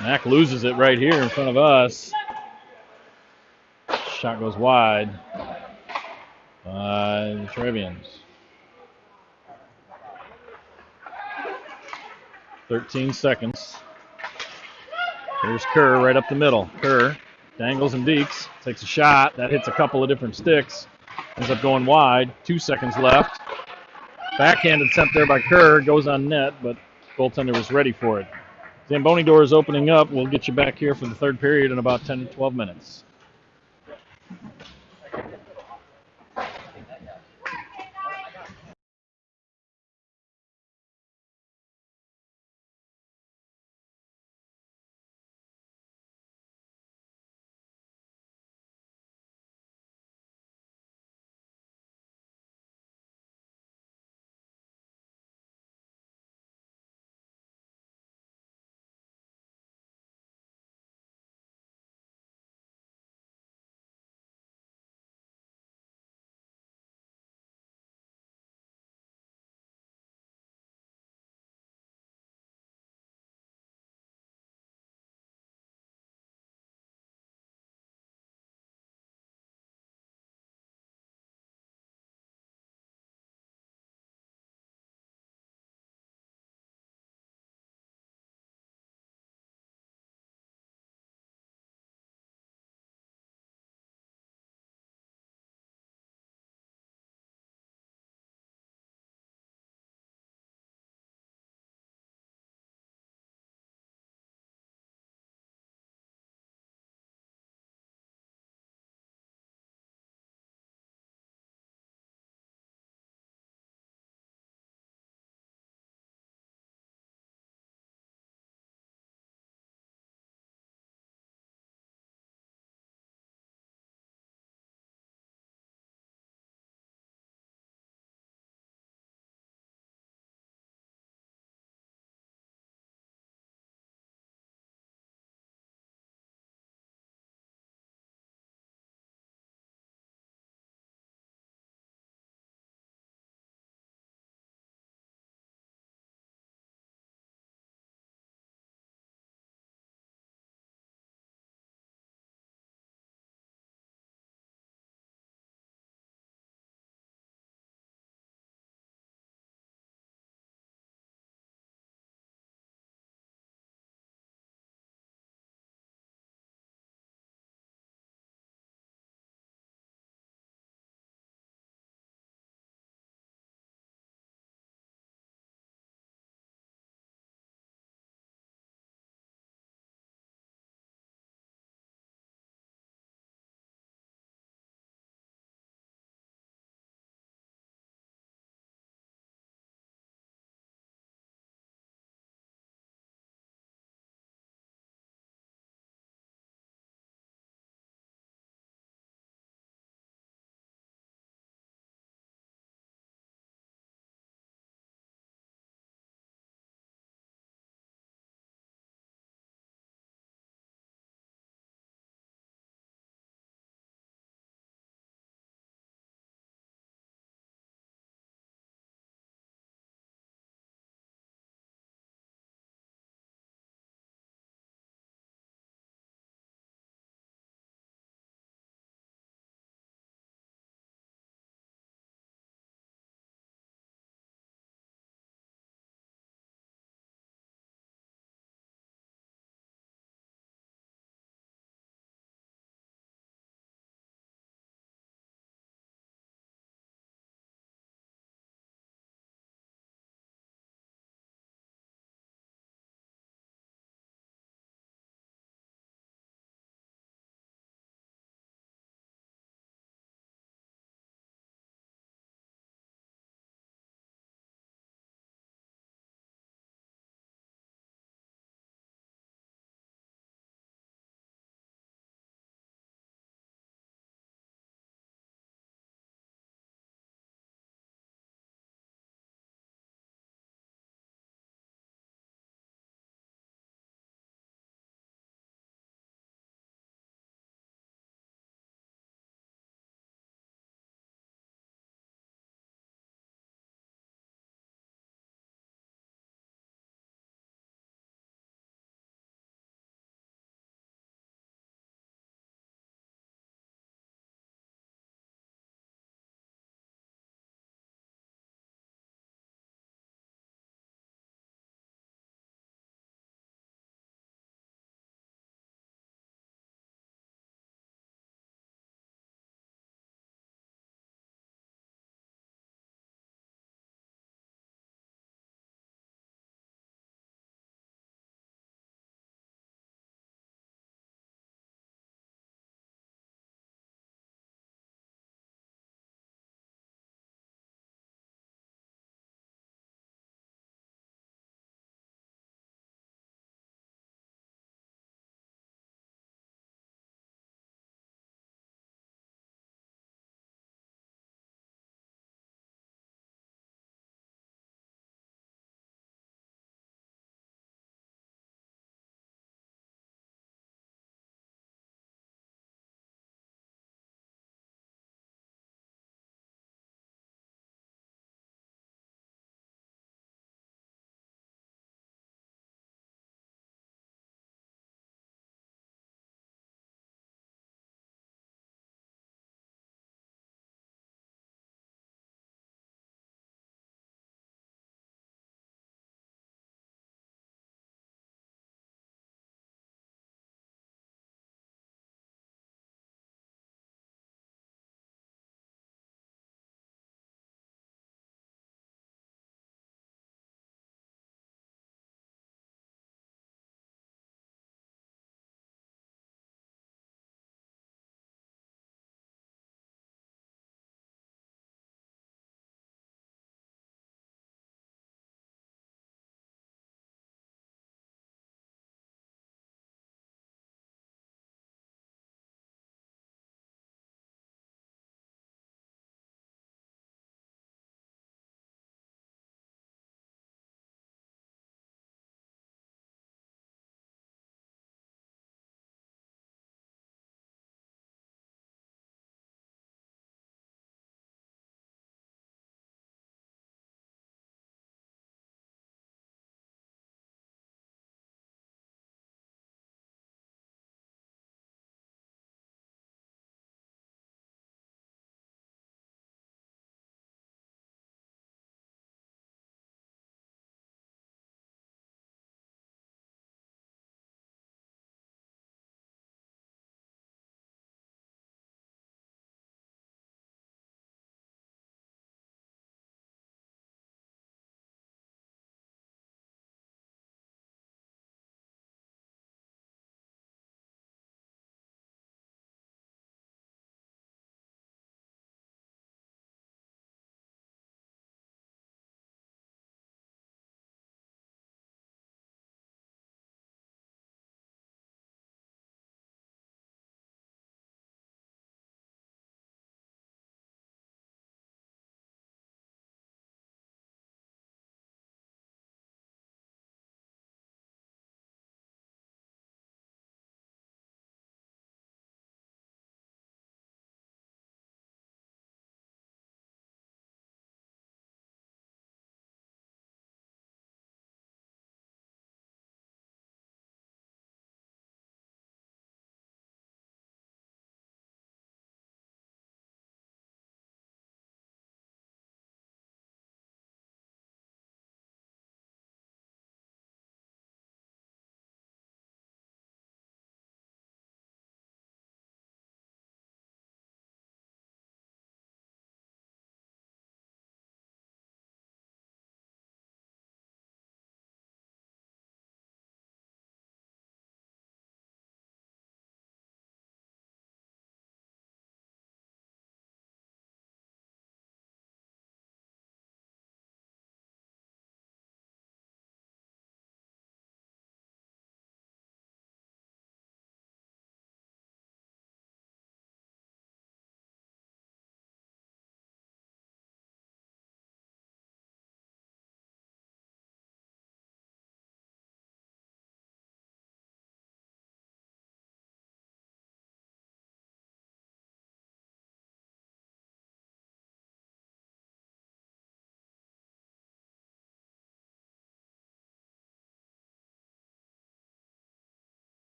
Mack loses it right here in front of us. Shot goes wide by the Trevians. 13 seconds. Here's Kerr right up the middle. Kerr dangles and deeks, takes a shot. That hits a couple of different sticks. Ends up going wide. 2 seconds left. Backhand attempt there by Kerr. Goes on net, but goaltender was ready for it. Zamboni door is opening up. We'll get you back here for the third period in about 10 to 12 minutes.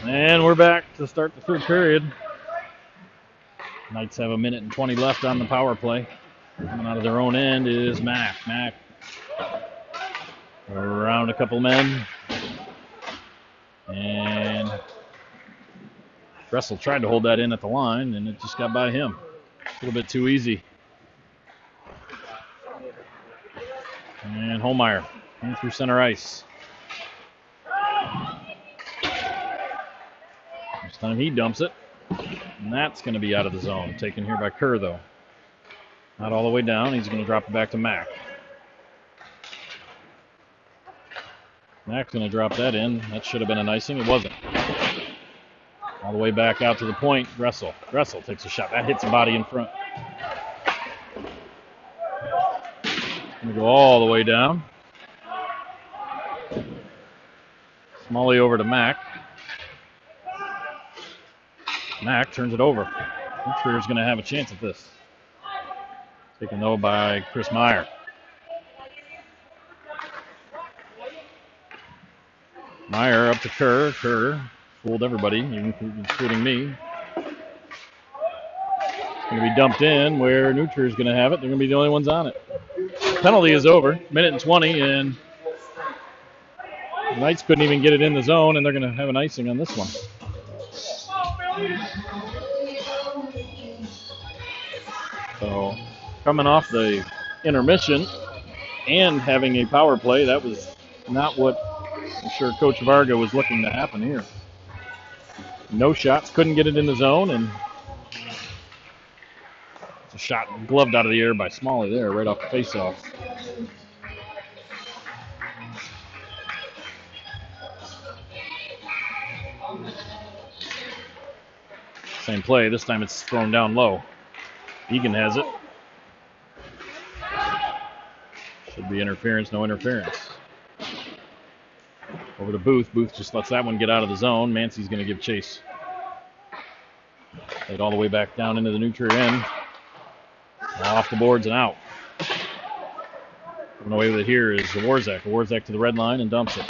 And we're back to start the third period. Knights have 1:20 left on the power play. Coming out of their own end is Mack. Mack around a couple men. And Dressel tried to hold that in at the line, and it just got by him. A little bit too easy. And Holmeyer in through center ice. This time he dumps it. And that's going to be out of the zone. Taken here by Kerr, though. Not all the way down. He's going to drop it back to Mack. Mack's going to drop that in. That should have been an icing. It wasn't. All the way back out to the point. Dressel. Dressel takes a shot. That hits the body in front. Going to go all the way down. Smalley over to Mack. Mack turns it over. Trier's going to have a chance at this. Taken though by Chris Meyer. Meyer up to Kerr. Kerr fooled everybody, including me. It's going to be dumped in where New Trier's going to have it. They're going to be the only ones on it. Penalty is over. 1:20, and the Knights couldn't even get it in the zone, and they're going to have an icing on this one. So, coming off the intermission and having a power play, that was not what I'm sure Coach Varga was looking to happen here. No shots, couldn't get it in the zone, and it's a shot gloved out of the air by Smalley there, right off the faceoff. Same play, this time it's thrown down low. Egan has it. Should be interference, no interference. Over to Booth. Booth just lets that one get out of the zone. Mancy's going to give chase. Played all the way back down into the New Trier end. Now off the boards and out. Coming away with it here is Warzak. Warzak to the red line and dumps it.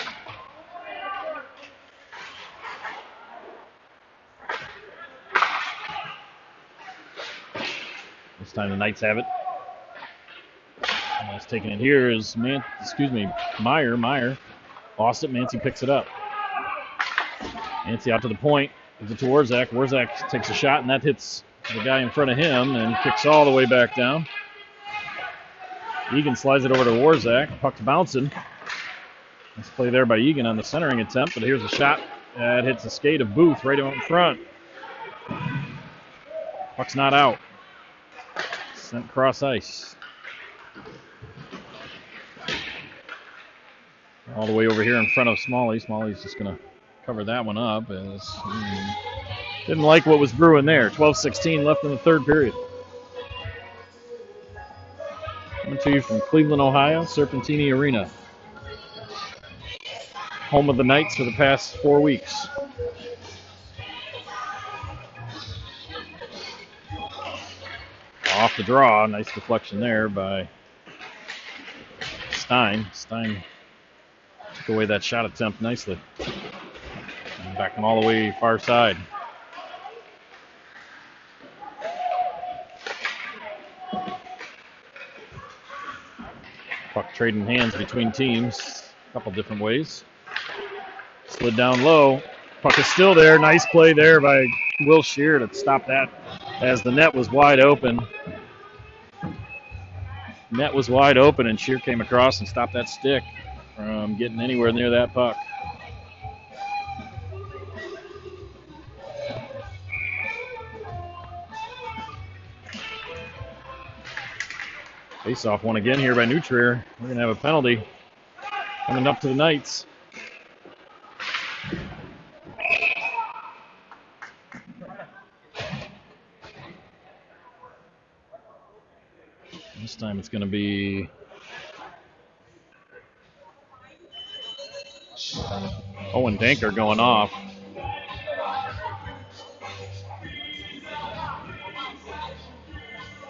This time the Knights have it. That's taking it here is Meyer. Meyer lost it. Mancy picks it up. Mancy out to the point. Gives it to Warzak. Warzak takes a shot, and that hits the guy in front of him and kicks all the way back down. Egan slides it over to Warzak. Puck's bouncing. Nice play there by Egan on the centering attempt, but here's a shot that hits the skate of Booth right out in front. Puck's not out. Sent cross ice. All the way over here in front of Smalley. Smalley's just going to cover that one up. Didn't like what was brewing there. 12:16 left in the third period. Coming to you from Cleveland, Ohio, Serpentini Arena. Home of the Knights for the past 4 weeks. Off the draw. Nice deflection there by Stein. Stein took away that shot attempt nicely. And backing all the way far side. Puck trading hands between teams a couple different ways. Slid down low. Puck is still there. Nice play there by Will Shear to stop that as the net was wide open. Net was wide open, and Shear came across and stopped that stick from getting anywhere near that puck. Face-off one again here by New Trier. We're going to have a penalty coming up to the Knights. This time it's going to be Owen Danker going off.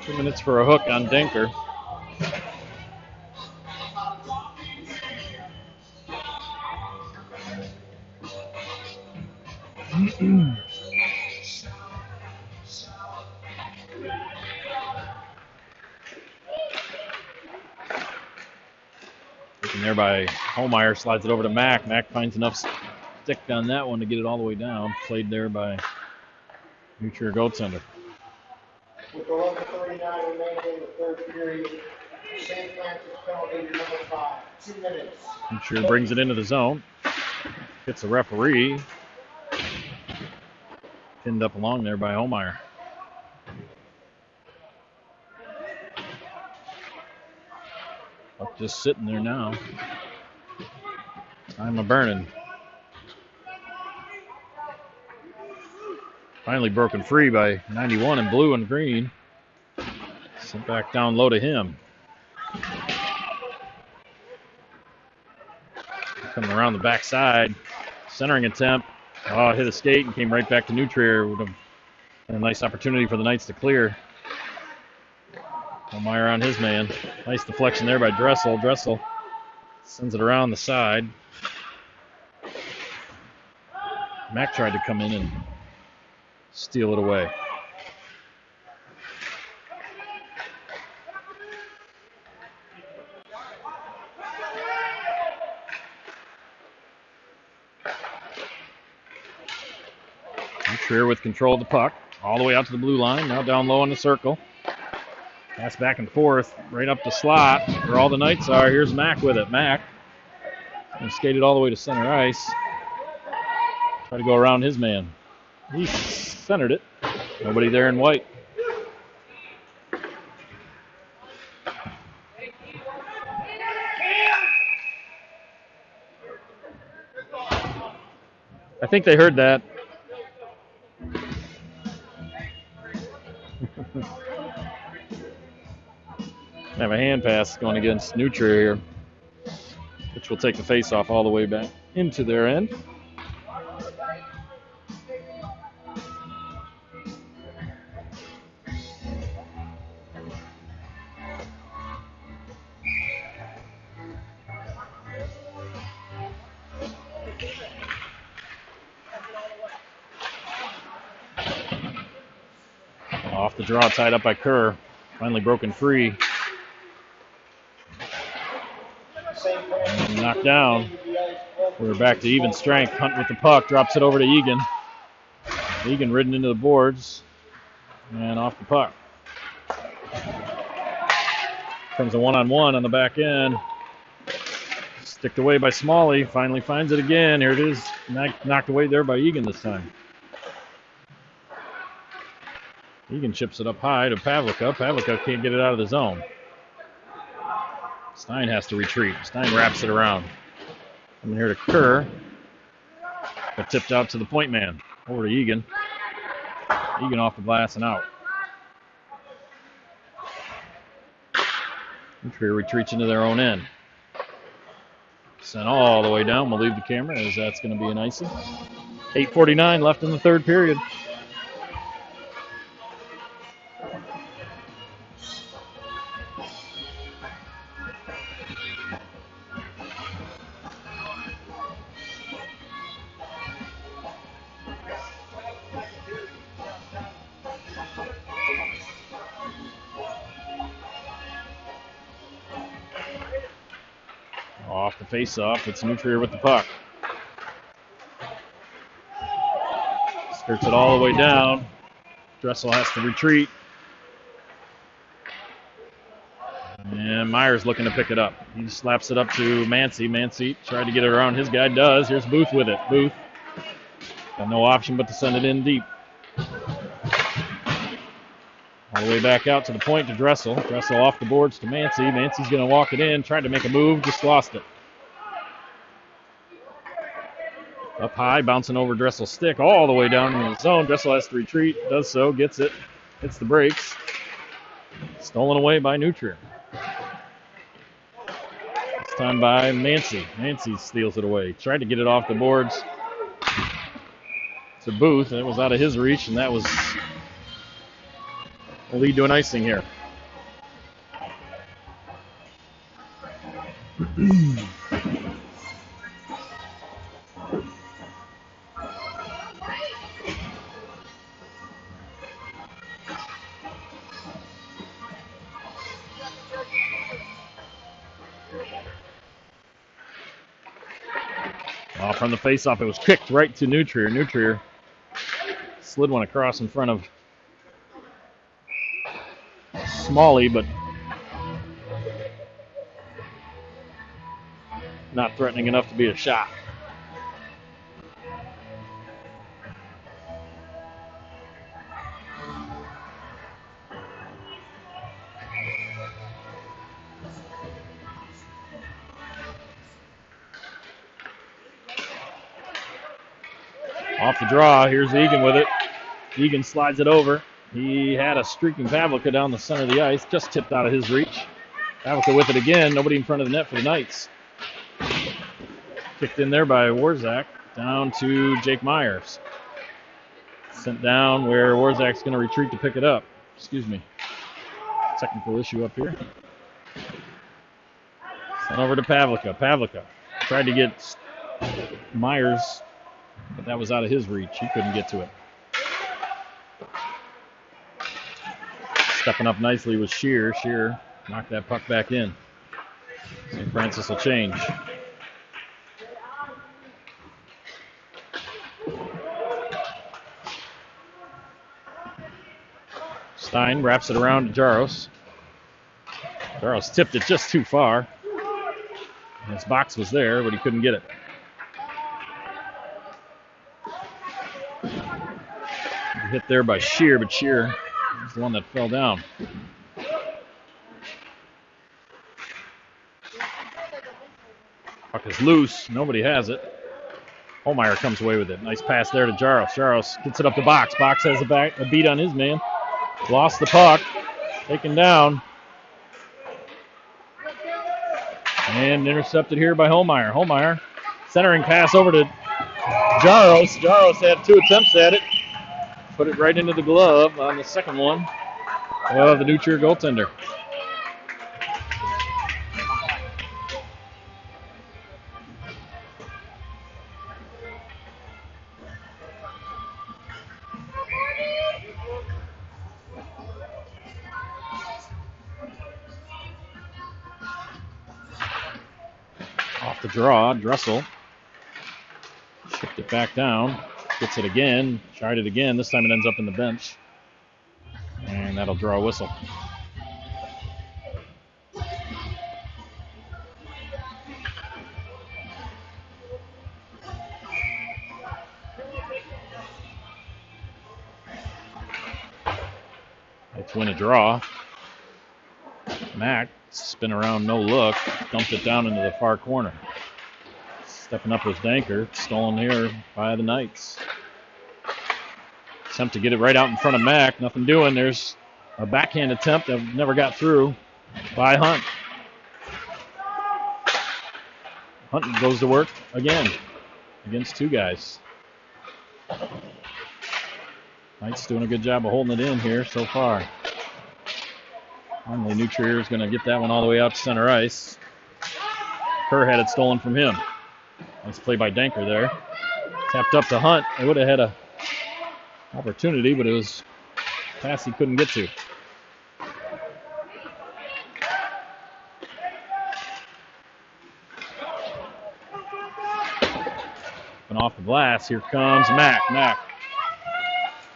Two minutes for a hook on Danker. Taken there by Holmeyer, slides it over to Mack. Mack finds enough stick on that one to get it all the way down. Played there by New Trier goaltender. With 11:39 remaining in the third period, St. Francis penalty number 5, 2 minutes. New Trier brings it into the zone. Hits the referee. Pinned up along there by Holmeyer. Puck just sitting there now. Time of burning. Finally broken free by 91 in blue and green. Sent back down low to him. Coming around the backside. Centering attempt. Oh, hit a skate and came right back to New Trier. Would have been a nice opportunity for the Knights to clear. Holmeyer on his man. Nice deflection there by Dressel. Dressel sends it around the side. Mack tried to come in and steal it away. Trier with control of the puck. All the way out to the blue line. Now down low on the circle. Pass back and forth. Right up the slot where all the Knights are. Here's Mack with it. Mack. And skated all the way to center ice. Try to go around his man. He centered it. Nobody there in white. I think they heard that. Have a hand pass going against New Trier here, which will take the face-off all the way back into their end. Off the draw, tied up by Kerr. Finally broken free. And knocked down. We're back to even strength. Hunt with the puck. Drops it over to Egan. Egan ridden into the boards. And off the puck. Comes a one-on-one on the back end. Sticked away by Smalley. Finally finds it again. Here it is. Knocked away there by Egan this time. Egan chips it up high to Pavlica. Pavlica can't get it out of the zone. Stein has to retreat. Stein wraps it around. Coming here to Kerr. Got tipped out to the point man. Over to Egan. Egan off the glass and out. New Trier retreats into their own end. Sent all the way down. We'll leave the camera as that's going to be an icing. 8:49 left in the third period. Off the face-off, it's New Trier with the puck. Skirts it all the way down. Dressel has to retreat. And Myers looking to pick it up. He slaps it up to Mancy. Mancy tried to get it around his guy. Does. Here's Booth with it. Booth got no option but to send it in deep. All the way back out to the point to Dressel. Dressel off the boards to Mancy. Mancy's going to walk it in. Tried to make a move. Just lost it. Up high, bouncing over Dressel's stick all the way down in the zone. Dressel has to retreat. Does so. Gets it. Hits the brakes. Stolen away by New Trier. This time by Mancy. Mancy steals it away. Tried to get it off the boards to Booth, and it was out of his reach, and that was will lead to an icing here. From the face-off, it was kicked right to Nutrier. Nutrier slid one across in front of Smalley, but not threatening enough to be a shot. Off the draw, here's Egan with it. Egan slides it over. He had a streaking Pavlica down the center of the ice, just tipped out of his reach. Pavlica with it again, nobody in front of the net for the Knights. Kicked in there by Warzak, down to Jake Myers. Sent down where Warzak's going to retreat to pick it up. Excuse me. Technical issue up here. Sent over to Pavlica. Pavlica tried to get Myers, but that was out of his reach. He couldn't get to it. Stepping up nicely was Shear. Shear knocked that puck back in. St. Francis will change. Stein wraps it around to Jaros. Jaros tipped it just too far. His box was there, but he couldn't get it. Hit there by Shear, but Shear was the one that fell down. Puck is loose. Nobody has it. Holmeyer comes away with it. Nice pass there to Jaros. Jaros gets it up the box. Box has a beat on his man. Lost the puck. Taken down. And intercepted here by Holmeyer. Holmeyer centering pass over to Jaros. Jaros had 2 attempts at it. Put it right into the glove on the second one of the Nutrier goaltender. Off the draw, Dressel shipped it back down. Gets it again, tried it again. This time it ends up in the bench. And that'll draw a whistle. Let's win a draw. Mack, spin around, no look. Dumped it down into the far corner. Stepping up was Danker, stolen here by the Knights. Attempt to get it right out in front of Mack, nothing doing. There's a backhand attempt that never got through by Hunt. Hunt goes to work again against 2 guys. Knights doing a good job of holding it in here so far. Finally, Nutrier is going to get that one all the way out to center ice. Kerr had it stolen from him. Nice play by Danker there. Tapped up to Hunt. They would have had a opportunity, but it was a pass he couldn't get to. And off the glass, here comes Mack. Mack.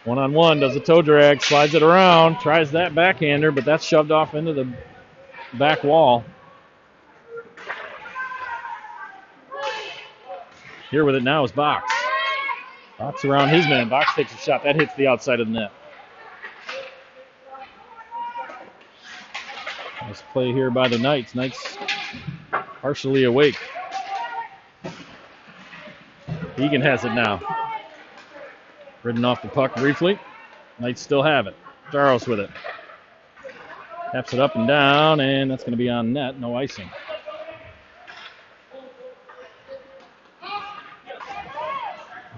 One-on-one, does a toe drag, slides it around, tries that backhander, but that's shoved off into the back wall. Here with it now is Box. Box around his man. Box takes a shot. That hits the outside of the net. Nice play here by the Knights. Knights partially awake. Egan has it now. Ridden off the puck briefly. Knights still have it. Jaros with it. Taps it up and down, and that's going to be on net. No icing.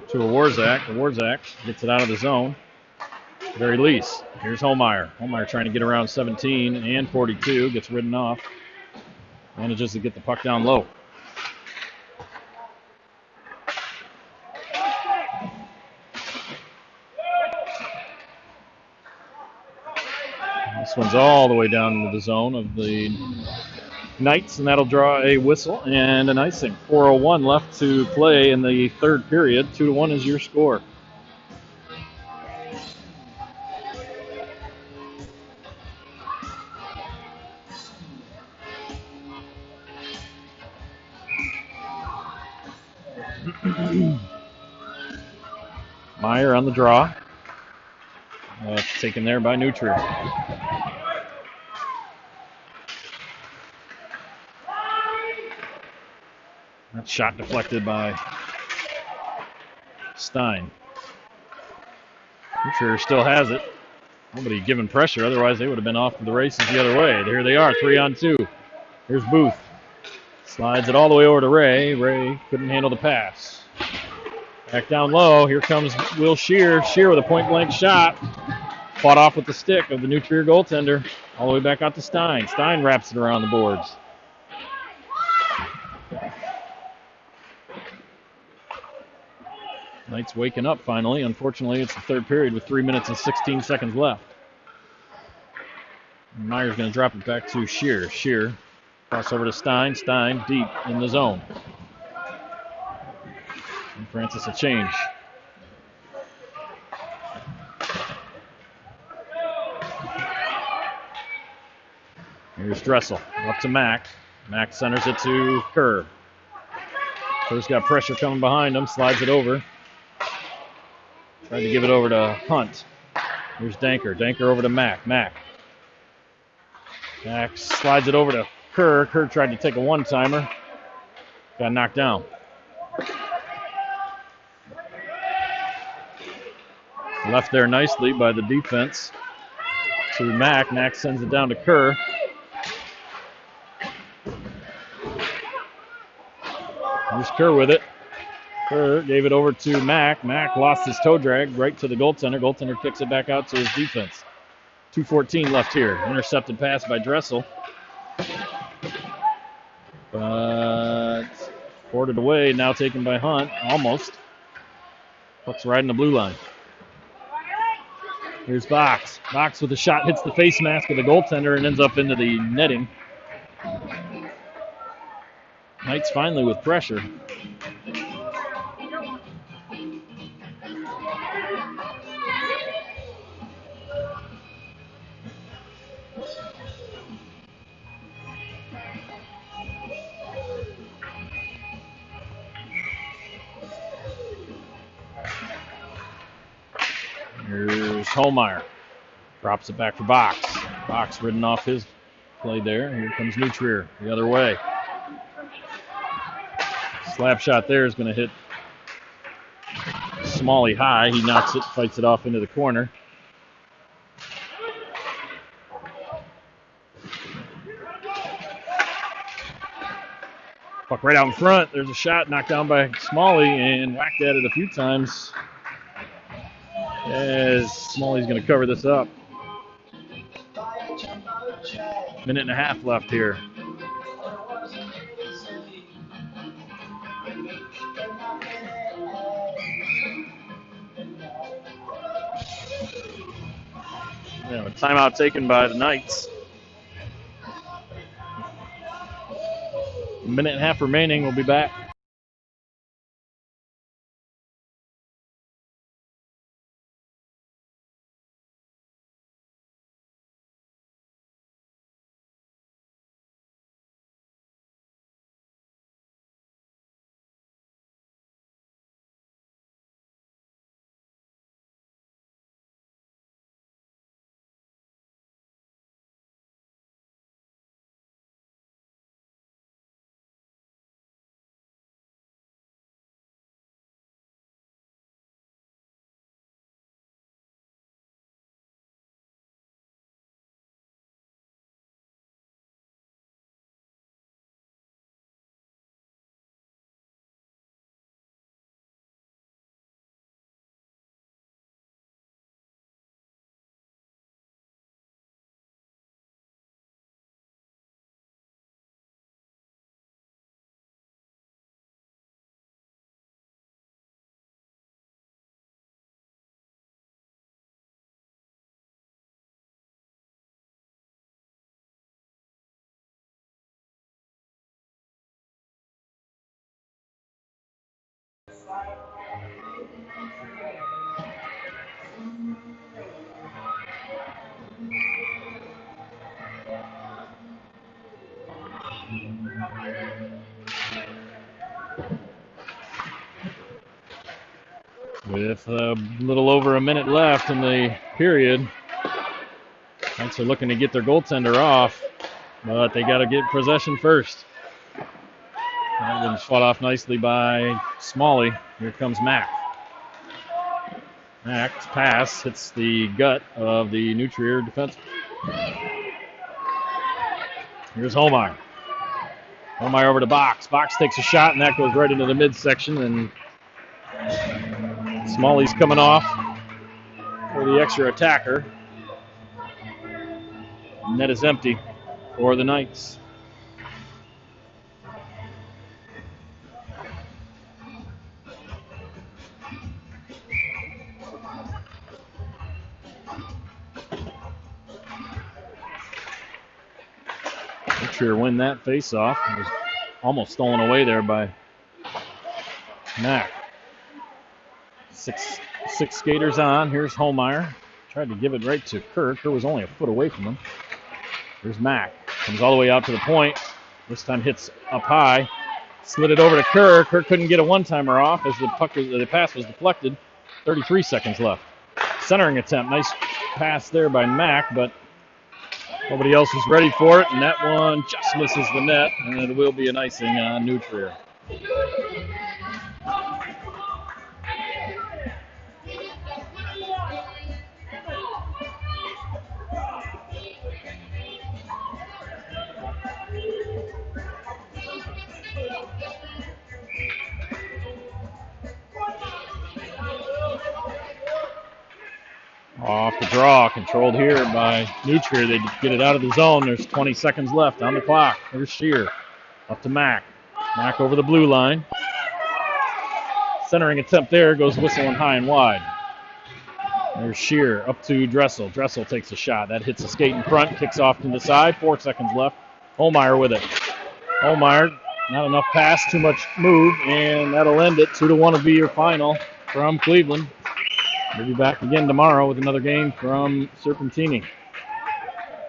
To a Warzak. Warzak gets it out of the zone. Very least. Here's Holmeyer. Holmeyer trying to get around 17 and 42. Gets ridden off. Manages to get the puck down low. This one's all the way down into the zone of the Knights, and that'll draw a whistle and an icing. 4:01 left to play in the third period. 2-1 is your score. Meyer on the draw. Taken there by New Trier. That shot deflected by Stein. New Trier still has it. Nobody giving pressure, otherwise they would have been off to the races the other way. Here they are, 3-on-2. Here's Booth. Slides it all the way over to Ray. Ray couldn't handle the pass. Back down low. Here comes Will Shear. Shear with a point-blank shot. Fought off with the stick of the New Trier goaltender. All the way back out to Stein. Stein wraps it around the boards. Knights waking up finally. Unfortunately, it's the third period with 3 minutes and 16 seconds left. Meyer's going to drop it back to Shear. Shear cross over to Stein. Stein deep in the zone. And Francis a change. Here's Dressel. Up to Mack. Mack centers it to Kerr. Kerr's got pressure coming behind him. Slides it over. Tried to give it over to Hunt. Here's Danker. Danker over to Mack. Mack slides it over to Kerr. Kerr tried to take a one-timer. Got knocked down. Left there nicely by the defense to Mack. Mack sends it down to Kerr. Here's Kerr with it. Kerr gave it over to Mack. Mack lost his toe drag right to the goaltender. Goaltender kicks it back out to his defense. 2:14 left here. Intercepted pass by Dressel. But boarded away, now taken by Hunt. Almost. Puck's right in the blue line. Here's Box. Box with a shot, hits the face mask of the goaltender and ends up into the netting. Knights finally with pressure. Here's Holmeyer. Drops it back for Box. Box ridden off his play there. Here comes New Trier the other way. Slap shot there is going to hit Smalley high. He knocks it, fights it off into the corner. Puck right out in front. There's a shot knocked down by Smalley and whacked at it a few times. As Smalley's going to cover this up. Minute and a half left here. Yeah, a timeout taken by the Knights. A minute and a half remaining. We'll be back. With a little over a minute left in the period. Knights are looking to get their goaltender off, but they got to get possession first. That one's fought off nicely by Smalley. Here comes Mack. Mack's pass hits the gut of the New Trier defense. Here's Holmeyer. Holmeyer over to Box. Box takes a shot, and that goes right into the midsection, and Smalley's coming off for the extra attacker. Net is empty for the Knights. Trier win that face-off. It was almost stolen away there by Mack. Six skaters on. Here's Holmeyer. Tried to give it right to Kerr. Kerr was only a foot away from him. Here's Mack. Comes all the way out to the point. This time hits up high. Slid it over to Kerr. Kerr couldn't get a one-timer off as the pass was deflected. 33 seconds left. Centering attempt. Nice pass there by Mack, but nobody else was ready for it, and that one just misses the net, and it will be an icing on New Trier. Off the draw, controlled here by New Trier. They get it out of the zone. There's 20 seconds left on the clock. Here's Shear. Up to Mack. Mack over the blue line. Centering attempt there. Goes whistling high and wide. There's Shear up to Dressel. Dressel takes a shot. That hits a skate in front. Kicks off to the side. 4 seconds left. Holmeyer with it. Holmeyer, not enough pass. Too much move. And that'll end it. 2-1 will be your final from Cleveland. We'll be back again tomorrow with another game from Serpentini.